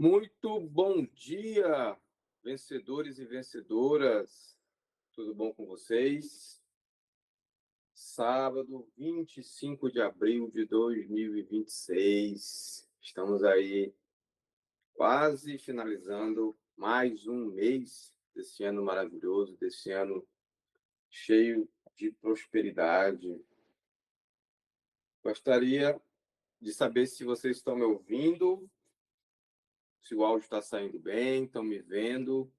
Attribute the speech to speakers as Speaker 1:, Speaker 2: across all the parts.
Speaker 1: Muito bom dia, vencedores e vencedoras. Tudo bom com vocês? Sábado, 25 de abril de 2026. Estamos aí quase finalizando mais um mês desse ano maravilhoso, desse ano cheio de prosperidade. Gostaria de saber se vocês estão me ouvindo, se o áudio está saindo bem, estão me vendo.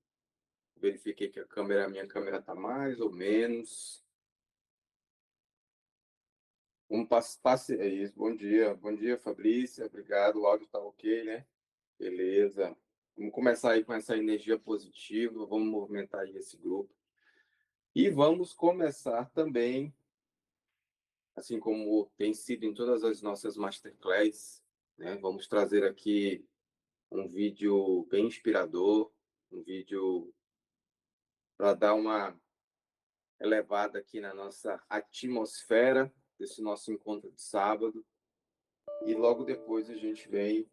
Speaker 1: Verifiquei que minha câmera está mais ou menos. Passe, é isso. Bom dia, Fabrícia. Obrigado. O áudio está ok, né? Beleza. Vamos começar aí com essa energia positiva. Vamos movimentar aí esse grupo. E vamos começar também, assim como tem sido em todas as nossas masterclass, né? Vamos trazer aqui um vídeo bem inspirador, um vídeo para dar uma elevada aqui na nossa atmosfera desse nosso encontro de sábado. E logo depois a gente vem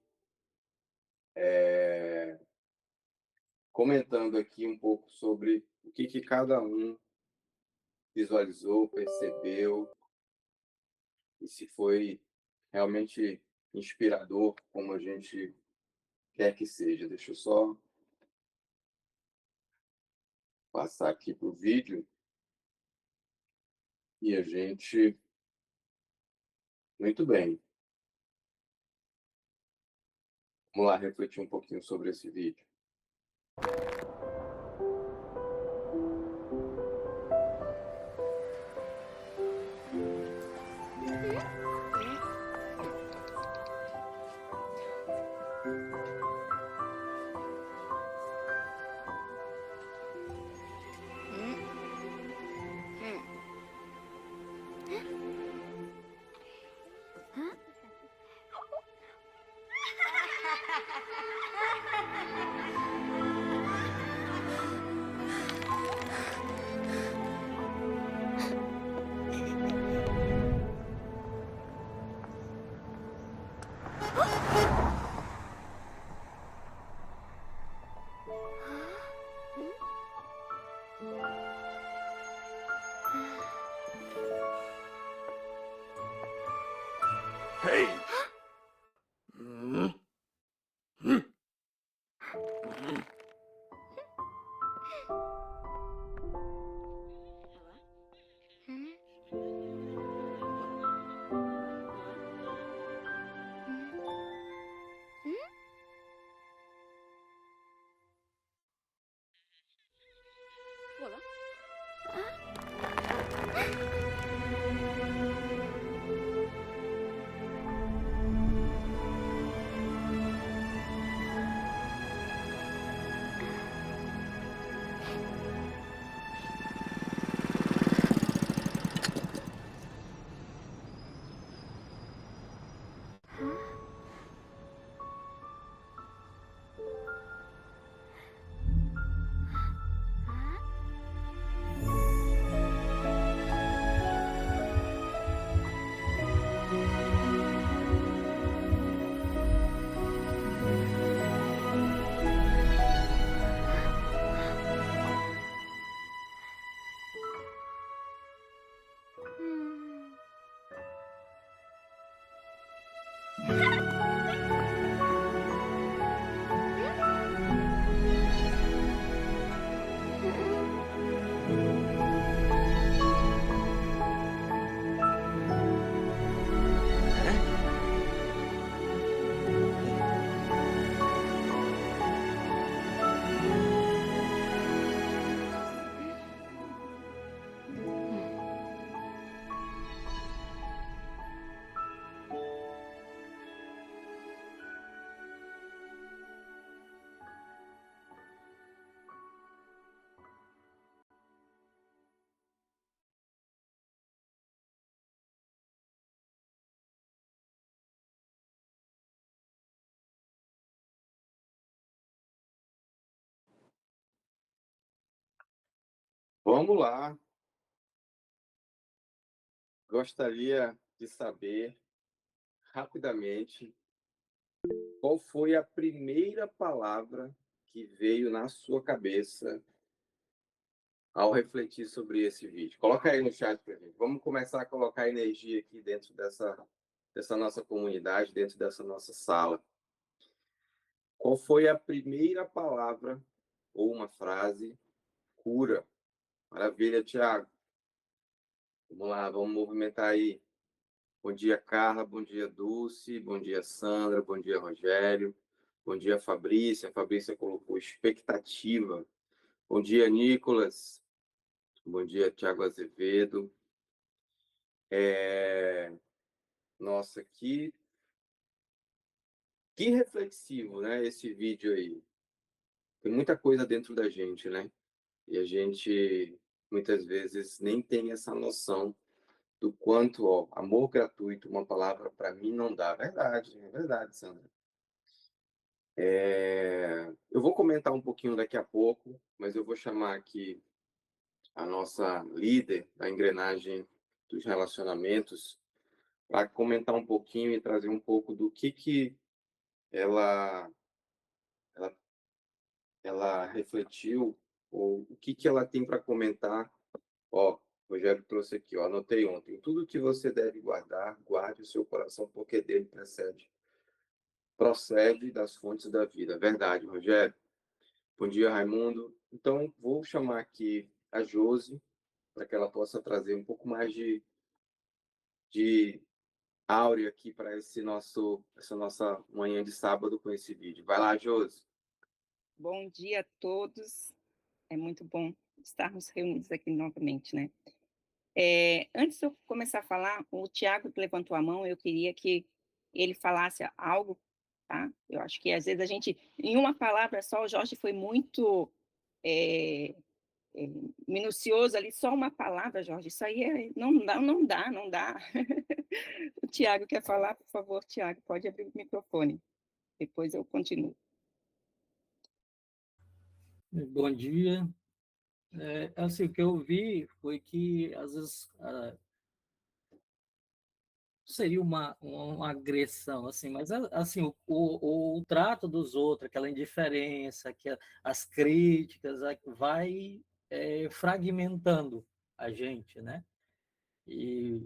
Speaker 1: comentando aqui um pouco sobre o que cada um visualizou, percebeu, e se foi realmente inspirador, como a gente quer que seja. Deixa eu só passar aqui para o vídeo e a gente. Muito bem. Vamos lá refletir um pouquinho sobre esse vídeo.
Speaker 2: Hey! Hmm? Hmm? Hmm?
Speaker 3: Voilà.
Speaker 1: Vamos lá. Gostaria de saber rapidamente Qual foi a primeira palavra que veio na sua cabeça ao refletir sobre esse vídeo? Coloca aí no chat pra gente. Vamos começar a colocar energia aqui dentro dessa nossa comunidade, dentro dessa nossa sala. Qual foi a primeira palavra ou uma frase? Cura. Maravilha, Thiago. Vamos lá, vamos movimentar aí. Bom dia, Carla. Bom dia, Dulce. Bom dia, Sandra. Bom dia, Rogério. Bom dia, Fabrícia. A Fabrícia colocou expectativa. Bom dia, Nicolas. Bom dia, Thiago Azevedo. Nossa, que reflexivo, né? Esse vídeo aí. Tem muita coisa dentro da gente, né? E a gente muitas vezes nem tem essa noção do quanto, ó, amor gratuito, uma palavra para mim não dá. É verdade, Sandra. Eu vou comentar um pouquinho daqui a pouco, mas eu vou chamar aqui a nossa líder da engrenagem dos relacionamentos para comentar um pouquinho e trazer um pouco do que ela, ela, ela refletiu, ou o que ela tem para comentar. Ó, o Rogério trouxe aqui, ó, anotei ontem. Tudo que você deve guardar, guarde o seu coração, porque dele procede das fontes da vida. Verdade, Rogério. Bom dia, Raimundo. Então, vou chamar aqui a Josi, para que ela possa trazer um pouco mais de áurea aqui para essa nossa manhã de sábado com esse vídeo. Vai lá, Josi.
Speaker 3: Bom dia a todos. É muito bom estarmos reunidos aqui novamente, né? Antes de eu começar a falar, o Tiago que levantou a mão, eu queria que ele falasse algo, tá? Eu acho que às vezes a gente, em uma palavra só, o Jorge foi muito é, é, minucioso ali, só uma palavra, Jorge, isso aí não dá. O Tiago quer falar, por favor, Tiago, pode abrir o microfone, depois eu continuo.
Speaker 4: Bom dia. Assim, o que eu vi foi que, às vezes, seria uma agressão, assim, mas, assim, o trato dos outros, aquela indiferença, as críticas, vai fragmentando a gente, né? E,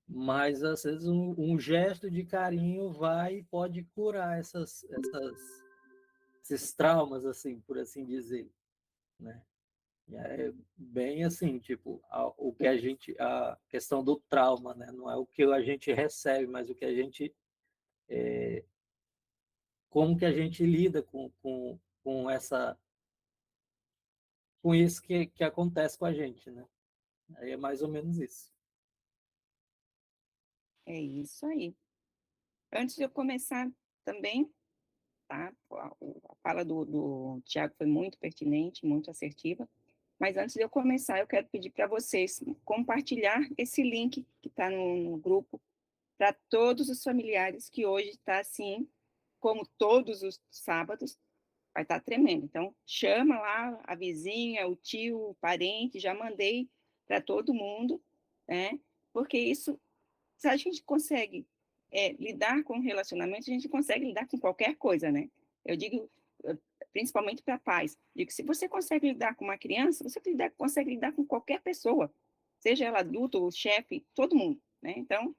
Speaker 4: mas, às vezes, um gesto de carinho vai e pode curar esses traumas, assim, por assim dizer, né? É bem assim, tipo, o que a questão do trauma, né? Não é o que a gente recebe, mas o que a gente, como que a gente lida com isso que acontece com a gente, né? Aí é mais ou menos isso.
Speaker 3: É isso aí. Antes de eu começar também, tá? A fala do Tiago foi muito pertinente, muito assertiva. Mas antes de eu começar, eu quero pedir para vocês compartilhar esse link que está no grupo para todos os familiares, que hoje está assim, como todos os sábados, vai estar tremendo. Então, chama lá a vizinha, o tio, o parente, já mandei para todo mundo, né? Porque isso, se a gente consegue lidar com relacionamento, a gente consegue lidar com qualquer coisa, né? Eu digo, principalmente para pais, digo, se você consegue lidar com uma criança, você consegue lidar com qualquer pessoa, seja ela adulto ou chefe, todo mundo, né? Então,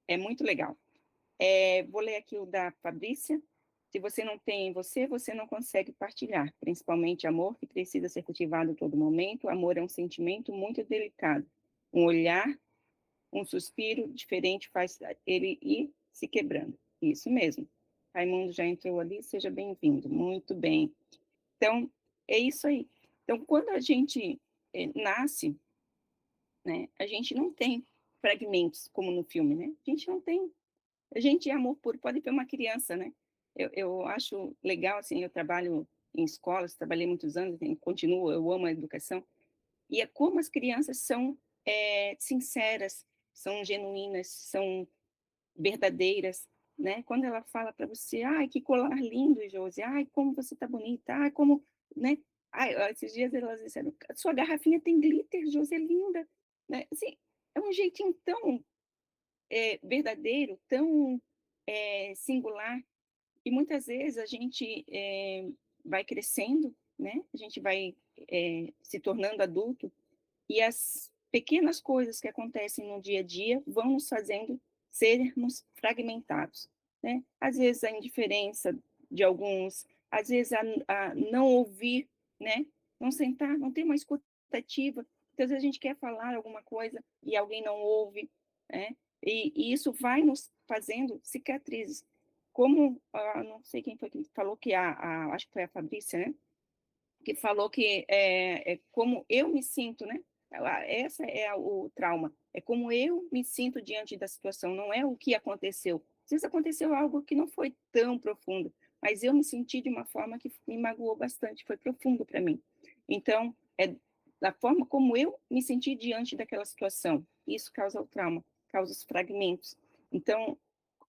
Speaker 3: é muito legal. Vou ler aqui o da Fabrícia. Se você não tem em você, você não consegue partilhar, principalmente amor, que precisa ser cultivado a todo momento. Amor é um sentimento muito delicado. Um olhar, um suspiro diferente faz ele ir se quebrando. Isso mesmo. Raimundo já entrou ali, seja bem-vindo. Muito bem. Então, é isso aí. Então, quando a gente nasce, né, a gente não tem fragmentos, como no filme, né? A gente não tem. A gente é amor puro, pode ter uma criança, né? Eu acho legal, assim, eu trabalho em escolas, trabalhei muitos anos, continuo, eu amo a educação, e é como as crianças são sinceras, são genuínas, são verdadeiras, né? Quando ela fala para você, ai, que colar lindo, Josi, ai, como você tá bonita, ai, como, né? Ai, esses dias elas disseram, sua garrafinha tem glitter, Josi, é linda, né? Assim, é um jeitinho tão verdadeiro, tão singular, E muitas vezes a gente vai crescendo, né? A gente vai se tornando adulto, e as pequenas coisas que acontecem no dia a dia vão nos fazendo sermos fragmentados, né? Às vezes a indiferença de alguns, às vezes a não ouvir, né? Não sentar, não ter uma escuta ativa. Muitas vezes a gente quer falar alguma coisa e alguém não ouve, né? E isso vai nos fazendo cicatrizes. Como, não sei quem foi que falou que acho que foi a Fabrícia, né? Que falou que é como eu me sinto, né? Essa é o trauma, é como eu me sinto diante da situação, não é o que aconteceu. Às vezes aconteceu algo que não foi tão profundo, mas eu me senti de uma forma que me magoou bastante, foi profundo para mim. Então, é da forma como eu me senti diante daquela situação. Isso causa o trauma, causa os fragmentos. Então,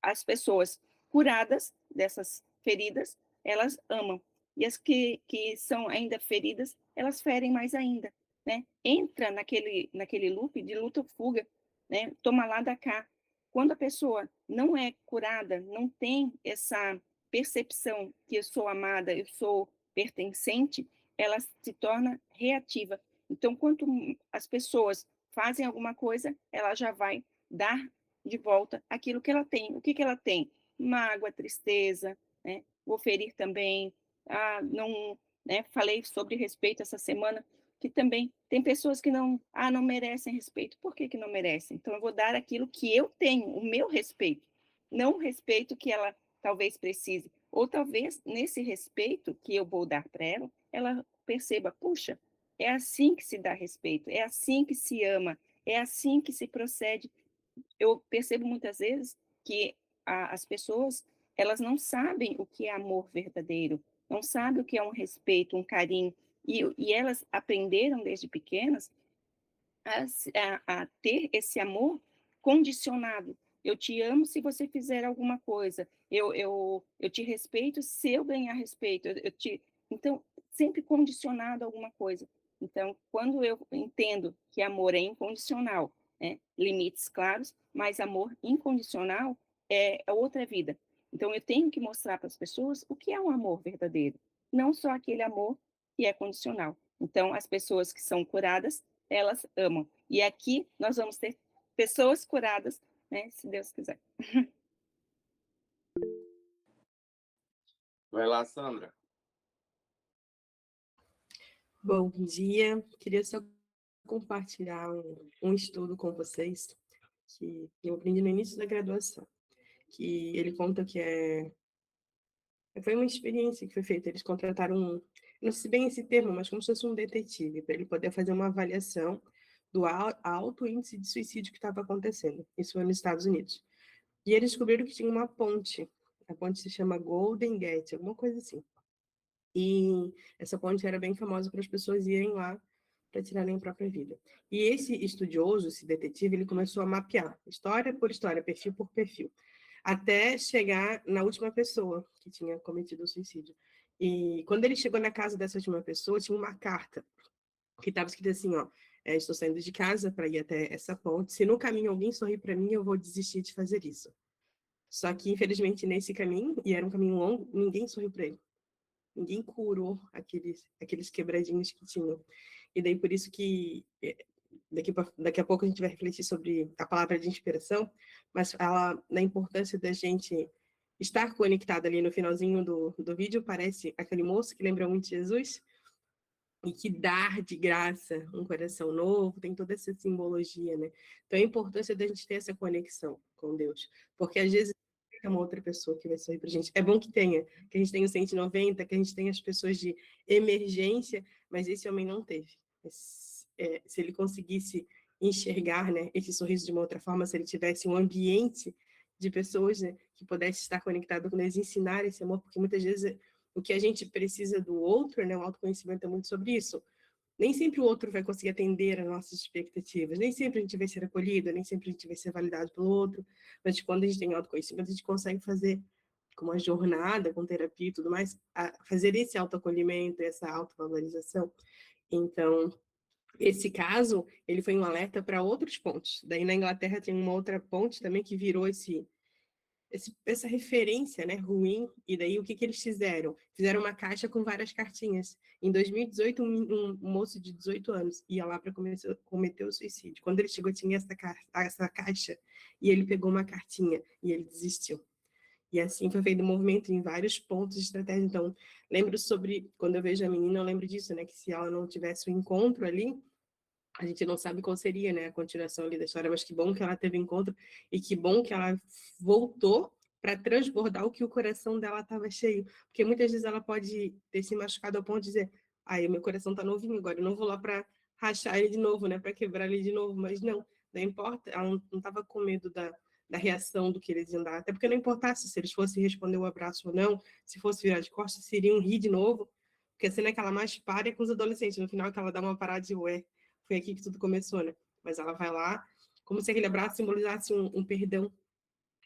Speaker 3: as pessoas curadas dessas feridas, elas amam. E as que são ainda feridas, elas ferem mais ainda, né? Entra naquele loop de luta ou fuga, né? Toma lá da cá. Quando a pessoa não é curada, não tem essa percepção que eu sou amada, eu sou pertencente, ela se torna reativa. Então, quanto as pessoas fazem alguma coisa, ela já vai dar de volta aquilo que ela tem. O que que ela tem? Mágoa, tristeza, né? Vou ferir também. Não, né? Falei sobre respeito essa semana, que também tem pessoas que não merecem respeito. Por que que não merecem? Então eu vou dar aquilo que eu tenho, o meu respeito, não o respeito que ela talvez precise. Ou talvez nesse respeito que eu vou dar para ela perceba, puxa, é assim que se dá respeito, é assim que se ama, é assim que se procede. Eu percebo muitas vezes que as pessoas, elas não sabem o que é amor verdadeiro, não sabem o que é um respeito, um carinho, e elas aprenderam desde pequenas a ter esse amor condicionado. Eu te amo se você fizer alguma coisa. Eu te respeito se eu ganhar respeito. Então, sempre condicionado a alguma coisa. Então, quando eu entendo que amor é incondicional, né, limites claros, mas amor incondicional é outra vida. Então, eu tenho que mostrar para as pessoas o que é um amor verdadeiro, não só aquele amor que é condicional. Então, as pessoas que são curadas, elas amam. E aqui nós vamos ter pessoas curadas, né, se Deus quiser.
Speaker 1: Vai lá, Sandra.
Speaker 5: Bom dia, queria só compartilhar um estudo com vocês que eu aprendi no início da graduação, que ele conta que foi uma experiência que foi feita, eles contrataram não sei bem esse termo, mas como se fosse um detetive, para ele poder fazer uma avaliação do alto índice de suicídio que estava acontecendo, isso foi nos Estados Unidos. E eles descobriram que tinha uma ponte, a ponte se chama Golden Gate, alguma coisa assim. E essa ponte era bem famosa para as pessoas irem lá para tirarem a própria vida. E esse estudioso, esse detetive, ele começou a mapear, história por história, perfil por perfil, até chegar na última pessoa que tinha cometido o suicídio. E quando ele chegou na casa dessa última pessoa, tinha uma carta que estava escrita assim, ó, estou saindo de casa para ir até essa ponte, se no caminho alguém sorrir para mim, eu vou desistir de fazer isso. Só que, infelizmente, nesse caminho, e era um caminho longo, ninguém sorriu para ele. Ninguém curou aqueles quebradinhos que tinham. E daí por isso que daqui a pouco a gente vai refletir sobre a palavra de inspiração, mas fala na importância da gente estar conectado ali no finalzinho do vídeo, parece aquele moço que lembra muito Jesus, e que dar de graça um coração novo, tem toda essa simbologia, né? Então a importância da gente ter essa conexão com Deus, porque às vezes é uma outra pessoa que vai sorrir pra gente. É bom que tenha, que a gente tenha o 190, que a gente tenha as pessoas de emergência, mas esse homem não teve. Se ele conseguisse enxergar, né, esse sorriso de uma outra forma, se ele tivesse um ambiente de pessoas, né, que pudesse estar conectado com eles, ensinar esse amor, porque muitas vezes o que a gente precisa do outro, né, o autoconhecimento é muito sobre isso. Nem sempre o outro vai conseguir atender às nossas expectativas, nem sempre a gente vai ser acolhido, nem sempre a gente vai ser validado pelo outro, mas quando a gente tem autoconhecimento, a gente consegue fazer com uma jornada, com terapia e tudo mais, fazer esse autoacolhimento, essa autovalorização. Então, esse caso, ele foi um alerta para outros pontos. Daí na Inglaterra tem uma outra ponte também que virou essa referência, né, ruim, e daí o que eles fizeram? Fizeram uma caixa com várias cartinhas. Em 2018, um moço de 18 anos ia lá para cometer o suicídio. Quando ele chegou, tinha essa caixa, e ele pegou uma cartinha, e ele desistiu. E assim foi feito o movimento em vários pontos de estratégia. Então, lembro sobre, quando eu vejo a menina, eu lembro disso, né, que se ela não tivesse um encontro ali, a gente não sabe qual seria, né, a continuação ali da história, mas que bom que ela teve encontro e que bom que ela voltou para transbordar o que o coração dela estava cheio, porque muitas vezes ela pode ter se machucado ao ponto de dizer, ai, meu coração está novinho agora, eu não vou lá para rachar ele de novo, né, para quebrar ele de novo, mas não importa, ela não estava com medo da reação do que eles iam dar, até porque não importasse se eles fossem responder o abraço ou não, se fosse virar de costas, se iriam rir de novo, porque a cena que ela mais para é com os adolescentes, no final que ela dá uma parada de ué, foi aqui que tudo começou, né? Mas ela vai lá, como se aquele abraço simbolizasse um perdão.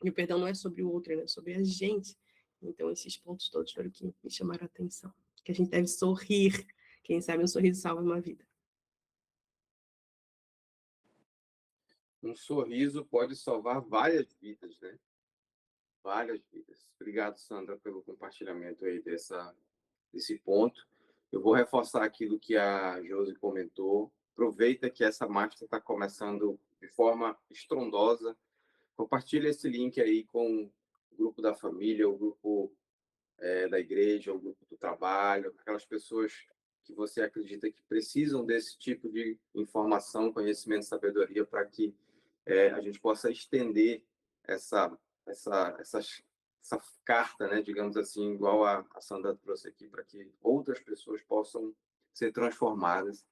Speaker 5: E o perdão não é sobre o outro, é sobre a gente. Então, esses pontos todos foram que me chamaram a atenção. Que a gente deve sorrir. Quem sabe um sorriso salva uma vida.
Speaker 1: Um sorriso pode salvar várias vidas, né? Várias vidas. Obrigado, Sandra, pelo compartilhamento aí desse ponto. Eu vou reforçar aquilo que a Josi comentou. Aproveita que essa marcha está começando de forma estrondosa. Compartilha esse link aí com o grupo da família, o grupo da igreja, o grupo do trabalho, aquelas pessoas que você acredita que precisam desse tipo de informação, conhecimento, sabedoria, para que a gente possa estender essa, essa carta, né, digamos assim, igual a Sandra trouxe aqui, para que outras pessoas possam ser transformadas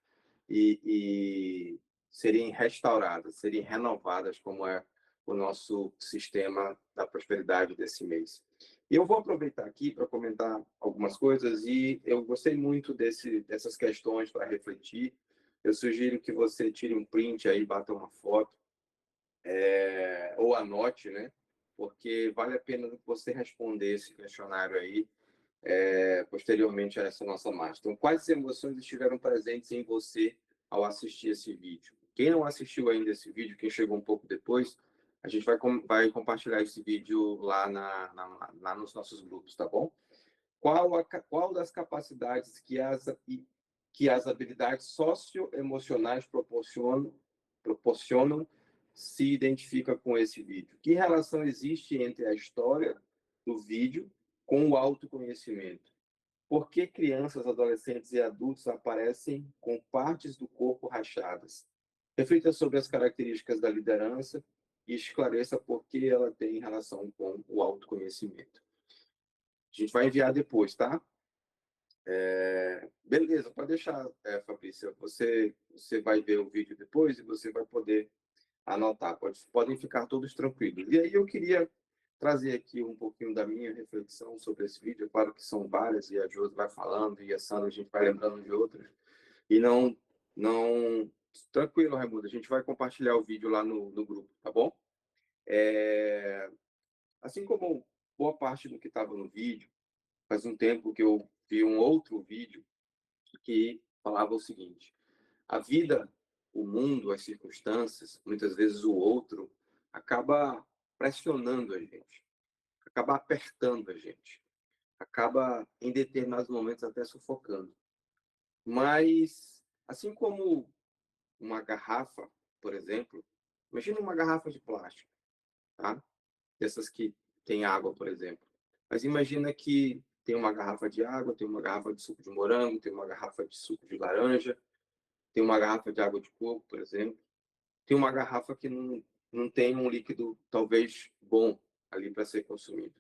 Speaker 1: e serem restauradas, serem renovadas, como é o nosso sistema da prosperidade desse mês. Eu vou aproveitar aqui para comentar algumas coisas e eu gostei muito dessas questões para refletir. Eu sugiro que você tire um print aí, bata uma foto, ou anote, né? Porque vale a pena você responder esse questionário aí posteriormente a essa nossa marcha. Então, quais emoções estiveram presentes em você ao assistir esse vídeo? Quem não assistiu ainda esse vídeo, quem chegou um pouco depois, a gente vai compartilhar esse vídeo lá lá nos nossos grupos, tá bom? Qual das capacidades que as habilidades socioemocionais proporcionam se identifica com esse vídeo? Que relação existe entre a história do vídeo com o autoconhecimento? Por que crianças, adolescentes e adultos aparecem com partes do corpo rachadas? Reflita sobre as características da liderança e esclareça por que ela tem relação com o autoconhecimento. A gente vai enviar depois, tá? Beleza, pode deixar, Fabrícia. Você vai ver o vídeo depois e você vai poder anotar. Podem ficar todos tranquilos. E aí eu queria trazer aqui um pouquinho da minha reflexão sobre esse vídeo. É claro que são várias e a Josi vai falando e a Sandra a gente vai lembrando de outras. E não tranquilo, Raimundo. A gente vai compartilhar o vídeo lá no grupo, tá bom? Assim como boa parte do que estava no vídeo, faz um tempo que eu vi um outro vídeo que falava o seguinte: a vida, o mundo, as circunstâncias, muitas vezes o outro, acaba pressionando a gente, acaba apertando a gente, acaba em determinados momentos até sufocando. Mas, assim como uma garrafa, por exemplo, imagina uma garrafa de plástico, tá? Dessas que tem água, por exemplo. Mas imagina que tem uma garrafa de água, tem uma garrafa de suco de morango, tem uma garrafa de suco de laranja, tem uma garrafa de água de coco, por exemplo. Tem uma garrafa que não tem um líquido talvez bom ali para ser consumido.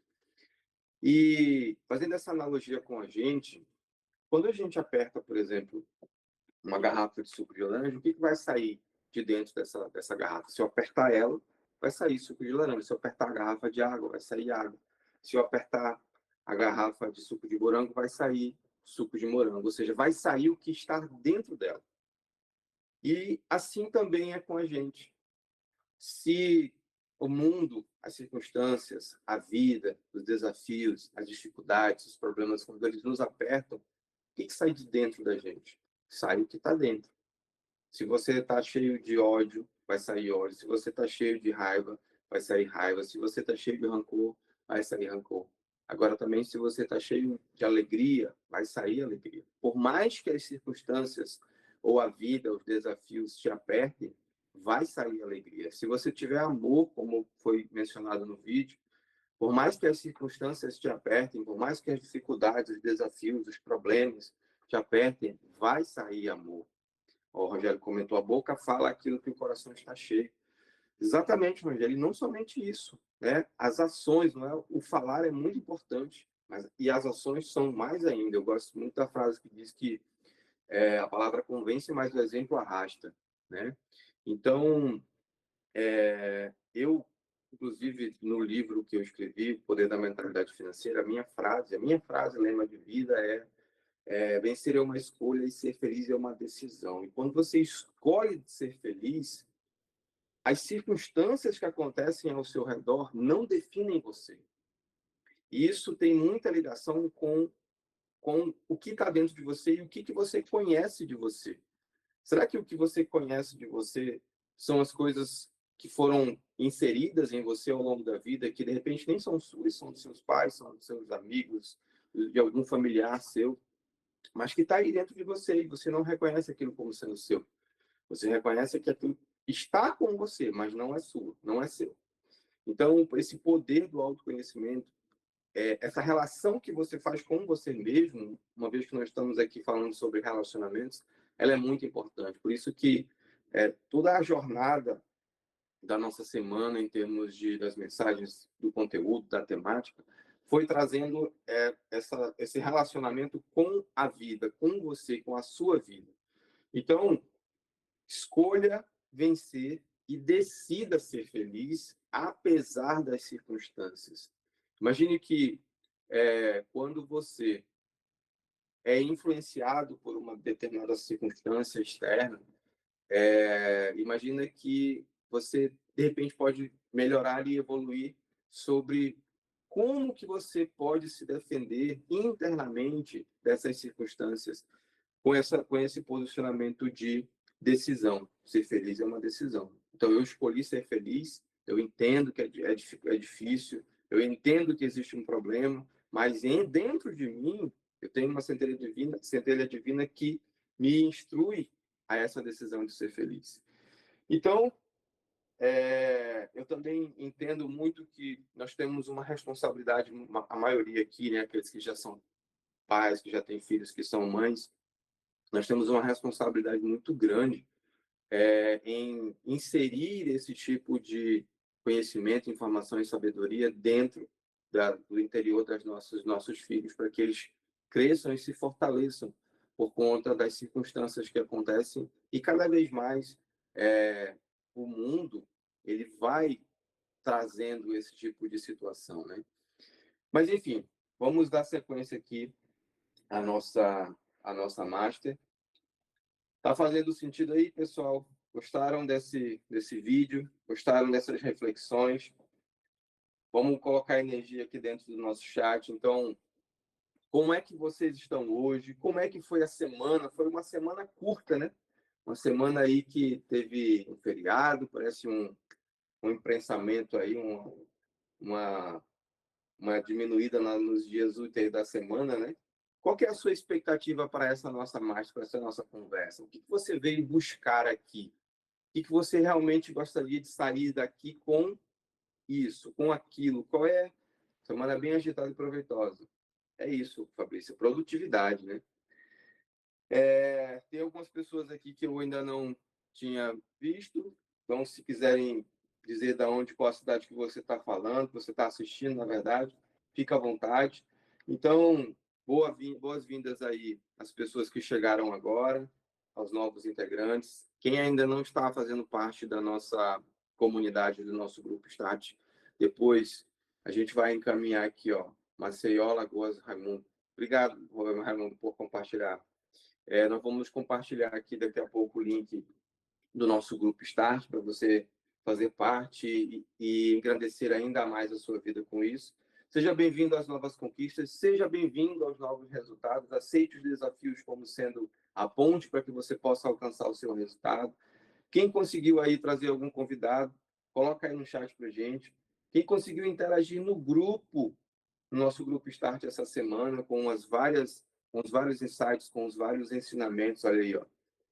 Speaker 1: E fazendo essa analogia com a gente, quando a gente aperta, por exemplo, uma garrafa de suco de laranja, o que vai sair de dentro dessa garrafa? Se eu apertar ela, vai sair suco de laranja. Se eu apertar a garrafa de água, vai sair água. Se eu apertar a garrafa de suco de morango, vai sair suco de morango. Ou seja, vai sair o que está dentro dela. E assim também é com a gente. Se o mundo, as circunstâncias, a vida, os desafios, as dificuldades, os problemas, quando eles nos apertam, o que sai de dentro da gente? Sai o que está dentro. Se você está cheio de ódio, vai sair ódio. Se você está cheio de raiva, vai sair raiva. Se você está cheio de rancor, vai sair rancor. Agora também, se você está cheio de alegria, vai sair alegria. Por mais que as circunstâncias ou a vida, os desafios te apertem, vai sair alegria. Se você tiver amor, como foi mencionado no vídeo, por mais que as circunstâncias te apertem, por mais que as dificuldades, os desafios, os problemas te apertem, vai sair amor. O Rogério comentou, a boca fala aquilo que o coração está cheio. Exatamente, Rogério, e não somente isso, né? As ações, não é? O falar é muito importante, e as ações são mais ainda. Eu gosto muito da frase que diz que a palavra convence, mas o exemplo arrasta, né? Então, eu, inclusive, no livro que eu escrevi, O Poder da Mentalidade Financeira, a minha frase, lema de vida vencer é uma escolha e ser feliz é uma decisão. E quando você escolhe ser feliz, as circunstâncias que acontecem ao seu redor não definem você. E isso tem muita ligação com o que está dentro de você e o que você conhece de você. Será que o que você conhece de você são as coisas que foram inseridas em você ao longo da vida, que de repente nem são suas, são dos seus pais, são dos seus amigos, de algum familiar seu, mas que está aí dentro de você e você não reconhece aquilo como sendo seu. Você reconhece que aquilo está com você, mas não é sua, não é seu. Então, esse poder do autoconhecimento, essa relação que você faz com você mesmo, uma vez que nós estamos aqui falando sobre relacionamentos, ela é muito importante. Por isso que toda a jornada da nossa semana, em termos das mensagens, do conteúdo, da temática, foi trazendo esse relacionamento com a vida, com você, com a sua vida. Então, escolha vencer e decida ser feliz, apesar das circunstâncias. Imagine que quando você é influenciado por uma determinada circunstância externa, imagina que você, de repente, pode melhorar e evoluir sobre como que você pode se defender internamente dessas circunstâncias com esse posicionamento de decisão. Ser feliz é uma decisão. Então, eu escolhi ser feliz, eu entendo que é difícil, eu entendo que existe um problema, mas dentro de mim, eu tenho uma centelha divina que me instrui a essa decisão de ser feliz. Então, eu também entendo muito que nós temos uma responsabilidade, a maioria aqui, né, aqueles que já são pais, que já têm filhos, que são mães, nós temos uma responsabilidade muito grande em inserir esse tipo de conhecimento, informação e sabedoria dentro do interior dos nossos filhos, para que eles cresçam e se fortaleçam por conta das circunstâncias que acontecem. E cada vez mais o mundo ele vai trazendo esse tipo de situação, né? Mas, enfim, vamos dar sequência aqui à nossa master. Tá fazendo sentido aí, pessoal? Gostaram desse vídeo? Gostaram dessas reflexões? Vamos colocar energia aqui dentro do nosso chat. Então, como é que vocês estão hoje? Como é que foi a semana? Foi uma semana curta, né? Uma semana aí que teve um feriado, parece um imprensamento aí, uma diminuída nos dias úteis da semana, né? Qual que é a sua expectativa para essa nossa marcha, para essa nossa conversa? O que você veio buscar aqui? O que você realmente gostaria de sair daqui com isso, com aquilo? Qual é? Semana bem agitada e proveitosa. É isso, Fabrício, produtividade, né? Tem algumas pessoas aqui que eu ainda não tinha visto, então se quiserem dizer da onde, qual a cidade que você está falando, que você está assistindo, na verdade, fica à vontade. Então, boas-vindas aí às pessoas que chegaram agora, aos novos integrantes. Quem ainda não está fazendo parte da nossa comunidade, do nosso grupo Start, depois a gente vai encaminhar aqui, ó, Maceió, Lagoas, Raimundo. Obrigado, Raimundo, por compartilhar. Nós vamos compartilhar aqui daqui a pouco o link do nosso grupo Start para você fazer parte e engrandecer ainda mais a sua vida com isso. Seja bem-vindo às novas conquistas, seja bem-vindo aos novos resultados, aceite os desafios como sendo a ponte para que você possa alcançar o seu resultado. Quem conseguiu aí trazer algum convidado, coloca aí no chat para a gente. Quem conseguiu interagir no grupo, no nosso grupo Start essa semana, com os vários insights, com os vários ensinamentos, olha aí, ó.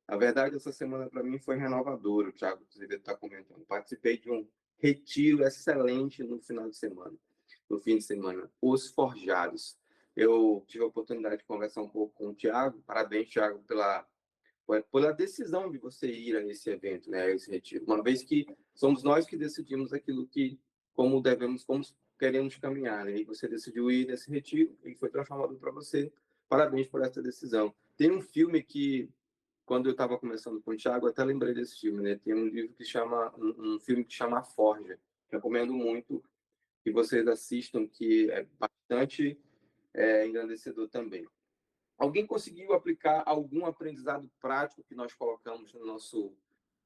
Speaker 1: A verdade, essa semana para mim foi renovadora, o Thiago está comentando. Participei de um retiro excelente no final de semana, no fim de semana, Os Forjados. Eu tive a oportunidade de conversar um pouco com o Thiago. Parabéns, Thiago, pela decisão de você ir a esse evento, né, a esse retiro. Uma vez que somos nós que decidimos aquilo que, como queremos caminhar, né? E você decidiu ir nesse retiro e foi transformador para você. Parabéns por essa decisão. Tem um filme que, quando eu estava conversando com o Thiago, eu até lembrei desse filme, né? Tem um filme que chama A Forja. Recomendo muito que vocês assistam, que é bastante engrandecedor também. Alguém conseguiu aplicar algum aprendizado prático que nós colocamos na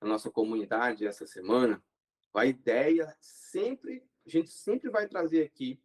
Speaker 1: nossa comunidade essa semana? A ideia a gente sempre vai trazer aqui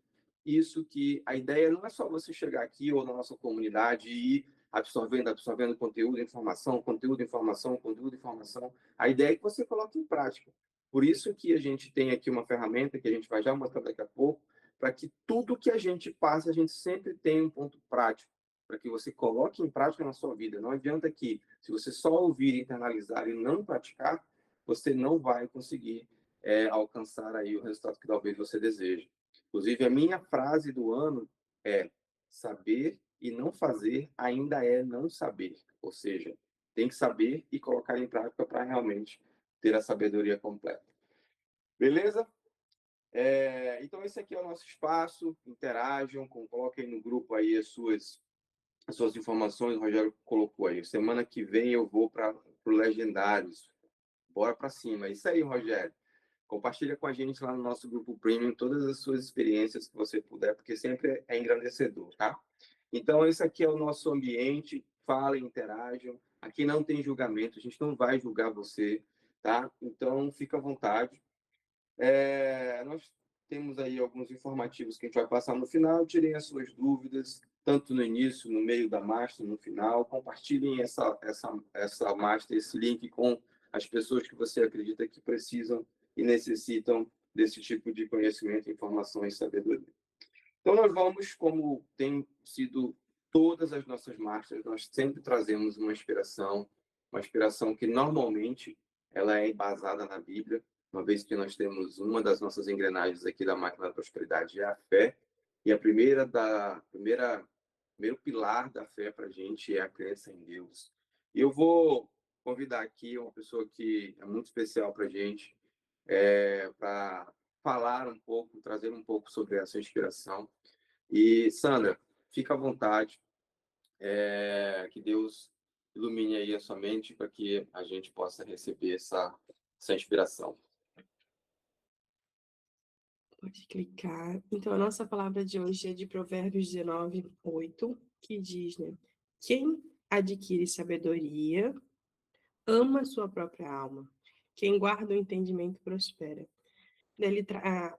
Speaker 1: isso, que a ideia não é só você chegar aqui ou na nossa comunidade e ir absorvendo conteúdo, informação, conteúdo, informação, conteúdo, informação. A ideia é que você coloque em prática. Por isso que a gente tem aqui uma ferramenta que a gente vai já mostrar daqui a pouco, para que tudo que a gente passa, a gente sempre tenha um ponto prático, para que você coloque em prática na sua vida. Não adianta que, se você só ouvir, internalizar e não praticar, você não vai conseguir alcançar aí o resultado que talvez você deseje. Inclusive, a minha frase do ano é: saber e não fazer ainda é não saber. Ou seja, tem que saber e colocar em prática para realmente ter a sabedoria completa. Beleza? Então, esse aqui é o nosso espaço. Interajam, coloquem no grupo aí as suas informações. O Rogério colocou aí. Semana que vem eu vou para o Legendários. Bora para cima. É isso aí, Rogério. Compartilha com a gente lá no nosso grupo Premium todas as suas experiências que você puder, porque sempre é engrandecedor, tá? Então, esse aqui é o nosso ambiente. Falem, interajam. Aqui não tem julgamento, a gente não vai julgar você, tá? Então, fica à vontade. Nós temos aí alguns informativos que a gente vai passar no final. Tirem as suas dúvidas, tanto no início, no meio da master, no final. Compartilhem essa master, esse link com as pessoas que você acredita que precisam e necessitam desse tipo de conhecimento, informação e sabedoria. Então, nós vamos, como tem sido todas as nossas masters, nós sempre trazemos uma inspiração que normalmente ela é embasada na Bíblia, uma vez que nós temos uma das nossas engrenagens aqui da máquina da prosperidade é a fé, e primeiro pilar da fé para a gente é a crença em Deus. E eu vou convidar aqui uma pessoa que é muito especial para a gente, para falar um pouco, trazer um pouco sobre essa inspiração. E, Sandra, fica à vontade, que Deus ilumine aí a sua mente para que a gente possa receber essa inspiração.
Speaker 5: Pode clicar. Então, a nossa palavra de hoje é de Provérbios 19, 8, que diz, né? Quem adquire sabedoria ama sua própria alma. Quem guarda o entendimento prospera.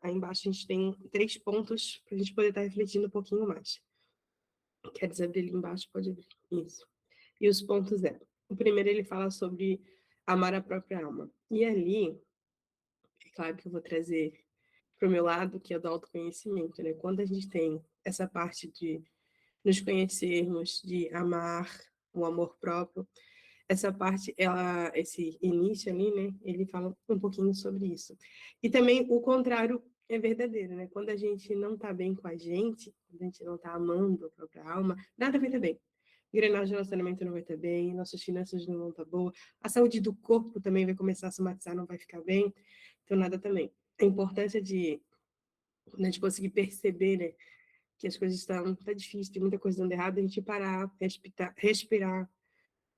Speaker 5: Aí embaixo a gente tem 3 pontos para a gente poder estar refletindo um pouquinho mais. Quer dizer, abrir ali embaixo? Pode abrir. Isso. E os pontos o primeiro ele fala sobre amar a própria alma. E ali, é claro que eu vou trazer para o meu lado, que é do autoconhecimento, né? Quando a gente tem essa parte de nos conhecermos, de amar, o amor próprio, essa parte, esse início ali, né? Ele fala um pouquinho sobre isso. E também o contrário é verdadeiro, né? Quando a gente não está bem com a gente, quando a gente não está amando a própria alma, nada vai estar bem. Engrenagem de relacionamento não vai estar bem, nossas finanças não vão estar boas, a saúde do corpo também vai começar a somatizar, não vai ficar bem, então nada também. A importância de a gente conseguir perceber, né, que as coisas tá difícil, tem muita coisa dando errado, a gente parar, respirar,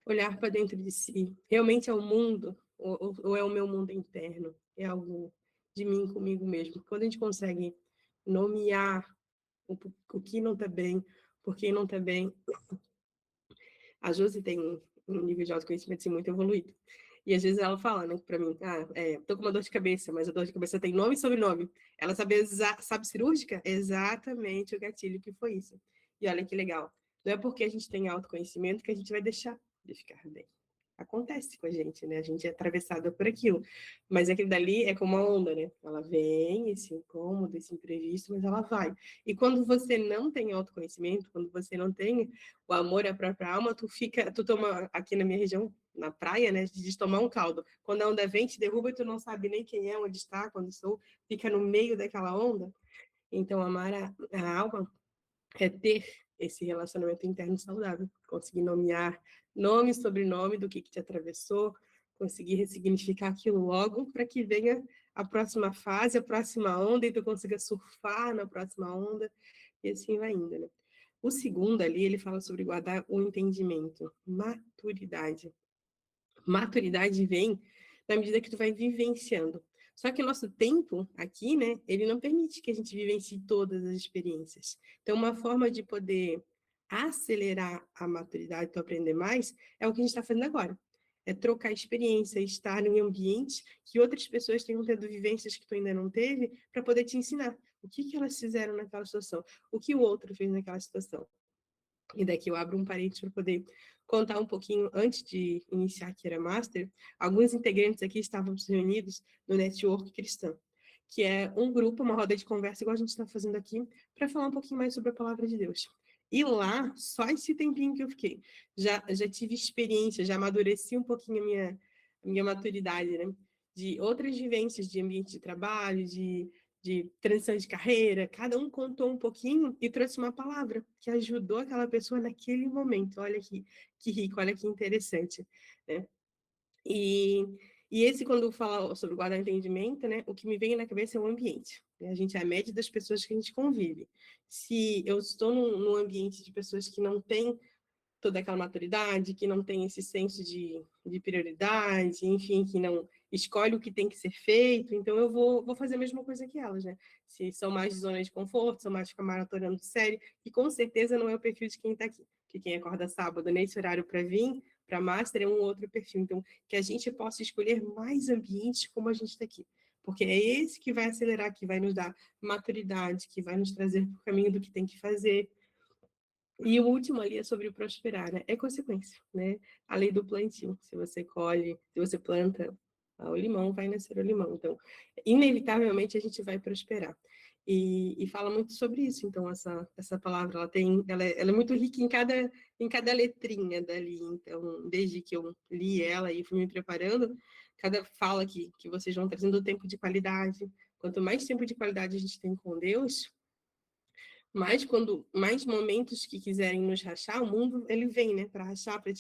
Speaker 5: olhar para dentro de si. Realmente é o mundo ou é o meu mundo interno? É algo de mim comigo mesmo. Quando a gente consegue nomear o que não está bem, por que não está bem. A Josi tem um nível de autoconhecimento assim, muito evoluído. E às vezes ela fala, né, pra mim, tô com uma dor de cabeça, mas a dor de cabeça tem nome e sobrenome. Ela sabe cirúrgica? Exatamente o gatilho que foi isso. E olha que legal. Não é porque a gente tem autoconhecimento que a gente vai deixar de ficar bem. acontece com a gente, né? A gente é atravessada por aquilo. Mas aquilo dali é como a onda, né? Ela vem, esse incômodo, esse imprevisto, mas ela vai. E quando você não tem autoconhecimento, quando você não tem o amor à própria alma, tu toma, aqui na minha região, na praia, né? De tomar um caldo. Quando a onda vem, te derruba e tu não sabe nem quem é, onde está, quando estou, fica no meio daquela onda. Então, amar a alma é ter esse relacionamento interno saudável, conseguir nomear nome e sobrenome do que te atravessou, conseguir ressignificar aquilo logo para que venha a próxima fase, a próxima onda, e tu consiga surfar na próxima onda, e assim vai indo, né? O segundo ali, ele fala sobre guardar o entendimento, maturidade. Maturidade vem na medida que tu vai vivenciando. Só que o nosso tempo aqui, né, ele não permite que a gente vivencie todas as experiências. Então, uma forma de poder acelerar a maturidade, tu aprender mais, é o que a gente está fazendo agora. É trocar experiência, estar em ambientes que outras pessoas tenham tido vivências que tu ainda não teve, para poder te ensinar o que elas fizeram naquela situação, o que o outro fez naquela situação. E daqui eu abro um parênteses para poder contar um pouquinho, antes de iniciar aqui era Master, alguns integrantes aqui estavam reunidos no Network Cristã, que é um grupo, uma roda de conversa, igual a gente está fazendo aqui, para falar um pouquinho mais sobre a palavra de Deus. E lá, só esse tempinho que eu fiquei, já tive experiência, já amadureci um pouquinho a minha maturidade, né? De outras vivências de ambiente de trabalho, de transição de carreira, cada um contou um pouquinho e trouxe uma palavra que ajudou aquela pessoa naquele momento. Olha que rico, olha que interessante, né? E, e esse, quando fala sobre guardar entendimento, né, o que me vem na cabeça é o ambiente. Né? A gente é a média das pessoas que a gente convive. Se eu estou num ambiente de pessoas que não têm toda aquela maturidade, que não tem esse senso de prioridade, enfim, que não escolhe o que tem que ser feito, então eu vou fazer a mesma coisa que elas, né? Se são mais de zona de conforto, são mais de ficar maratonando série, e com certeza não é o perfil de quem está aqui. Que quem acorda sábado nesse horário para vir, para Master, é um outro perfil. Então, que a gente possa escolher mais ambientes como a gente está aqui. Porque é esse que vai acelerar, que vai nos dar maturidade, que vai nos trazer para o caminho do que tem que fazer. E o último ali é sobre o prosperar, né? É consequência, né? A lei do plantio. Se você colhe, se você planta o limão, vai nascer o limão. Então, inevitavelmente a gente vai prosperar. E fala muito sobre isso. Então, essa palavra, ela é muito rica em cada letrinha dali. Então, desde que eu li ela e fui me preparando, cada fala que vocês vão trazendo tempo de qualidade. Quanto mais tempo de qualidade a gente tem com Deus, quando mais momentos que quiserem nos rachar, o mundo ele vem, né, para rachar, para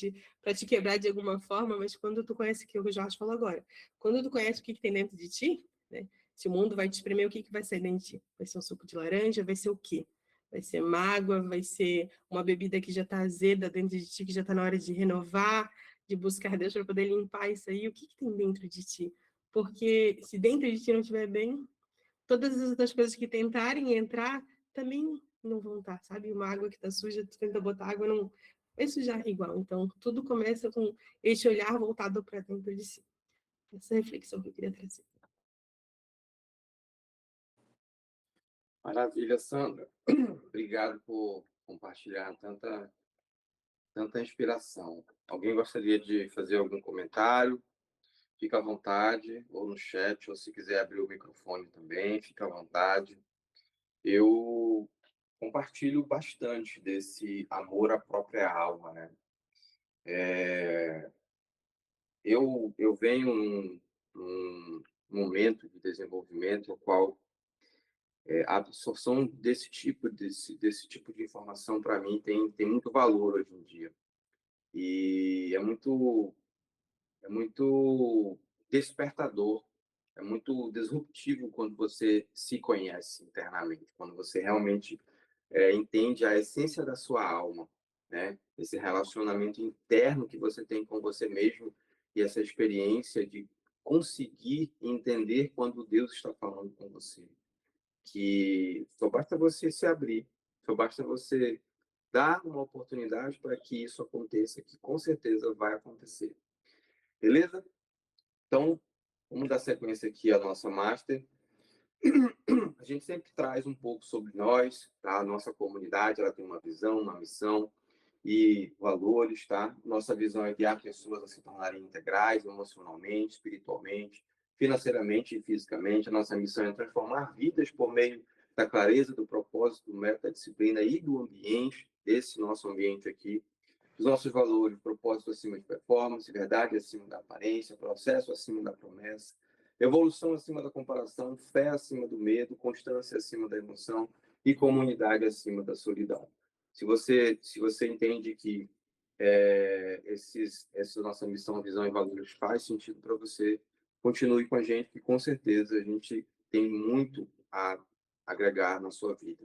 Speaker 5: te quebrar de alguma forma, mas quando tu conhece o que o Jorge falou agora, quando tu conhece o que tem dentro de ti, né, se o mundo vai te espremer, o que vai sair dentro de ti? Vai ser um suco de laranja, vai ser o quê? Vai ser mágoa, vai ser uma bebida que já está azeda dentro de ti, que já está na hora de renovar, de buscar Deus para poder limpar isso aí. O que tem dentro de ti? Porque se dentro de ti não estiver bem, todas as outras coisas que tentarem entrar também não vão estar, sabe? Uma água que está suja, tu tenta botar água, não vai sujar igual. Então, tudo começa com esse olhar voltado para dentro de si. Essa reflexão que eu queria trazer.
Speaker 1: Maravilha, Sandra. Obrigado por compartilhar tanta inspiração. Alguém gostaria de fazer algum comentário? Fica à vontade, ou no chat, ou se quiser abrir o microfone também, fica à vontade. Eu compartilho bastante desse amor à própria alma, né? Eu venho num momento de desenvolvimento no qual a absorção desse tipo de informação para mim tem muito valor hoje em dia. E é muito despertador, é muito disruptivo quando você se conhece internamente, quando você realmente entende a essência da sua alma, né? Esse relacionamento interno que você tem com você mesmo e essa experiência de conseguir entender quando Deus está falando com você. Que só basta você se abrir, só basta você dar uma oportunidade para que isso aconteça, que com certeza vai acontecer. Beleza? Então, vamos dar sequência aqui à nossa Master. A gente sempre traz um pouco sobre nós, tá? A nossa comunidade, ela tem uma visão, uma missão, e valores, tá? Nossa visão é guiar pessoas a se tornarem integrais emocionalmente, espiritualmente, financeiramente e fisicamente. A nossa missão é transformar vidas por meio da clareza do propósito, do método, da disciplina e do ambiente, esse nosso ambiente aqui. Os nossos valores, propósito acima de performance, verdade acima da aparência, processo acima da promessa, evolução acima da comparação, fé acima do medo, constância acima da emoção e comunidade acima da solidão. Se você entende que essa nossa missão, visão e valores faz sentido para você, continue com a gente, que com certeza a gente tem muito a agregar na sua vida.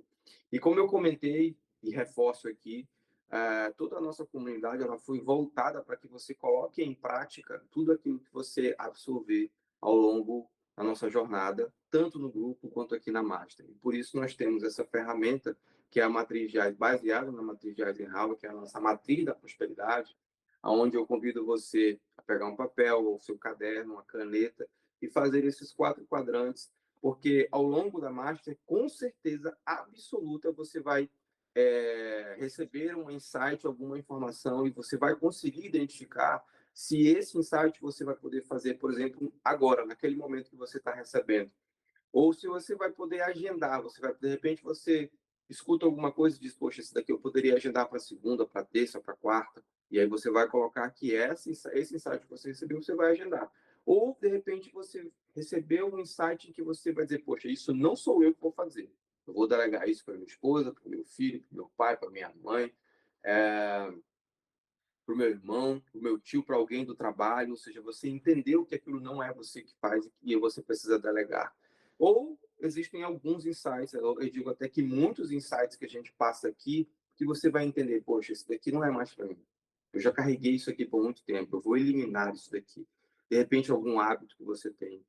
Speaker 1: E como eu comentei e reforço aqui, toda a nossa comunidade ela foi voltada para que você coloque em prática tudo aquilo que você absorver ao longo da nossa jornada, tanto no grupo quanto aqui na Master. E por isso nós temos essa ferramenta que é a matriz de Eisenhower, baseada na matriz de Eisenhower, que é a nossa matriz da prosperidade, aonde eu convido você a pegar um papel, ou seu caderno, uma caneta, e fazer esses 4 quadrantes, porque ao longo da Master, com certeza absoluta, você vai receber um insight, alguma informação, e você vai conseguir identificar se esse insight você vai poder fazer, por exemplo, agora, naquele momento que você está recebendo. Ou se você vai poder agendar, de repente você escuta alguma coisa e diz, poxa, esse daqui eu poderia agendar para segunda, para terça, para quarta, e aí você vai colocar que esse insight que você recebeu, você vai agendar. Ou, de repente, você recebeu um insight em que você vai dizer, poxa, isso não sou eu que vou fazer. Eu vou delegar isso para minha esposa, para meu filho, para meu pai, para minha mãe, para o meu irmão, para o meu tio, para alguém do trabalho, ou seja, você entendeu que aquilo não é você que faz e você precisa delegar. Ou existem alguns insights, eu digo até que muitos insights que a gente passa aqui, que você vai entender, poxa, isso daqui não é mais para mim. Eu já carreguei isso aqui por muito tempo, eu vou eliminar isso daqui. De repente, algum hábito que você tem,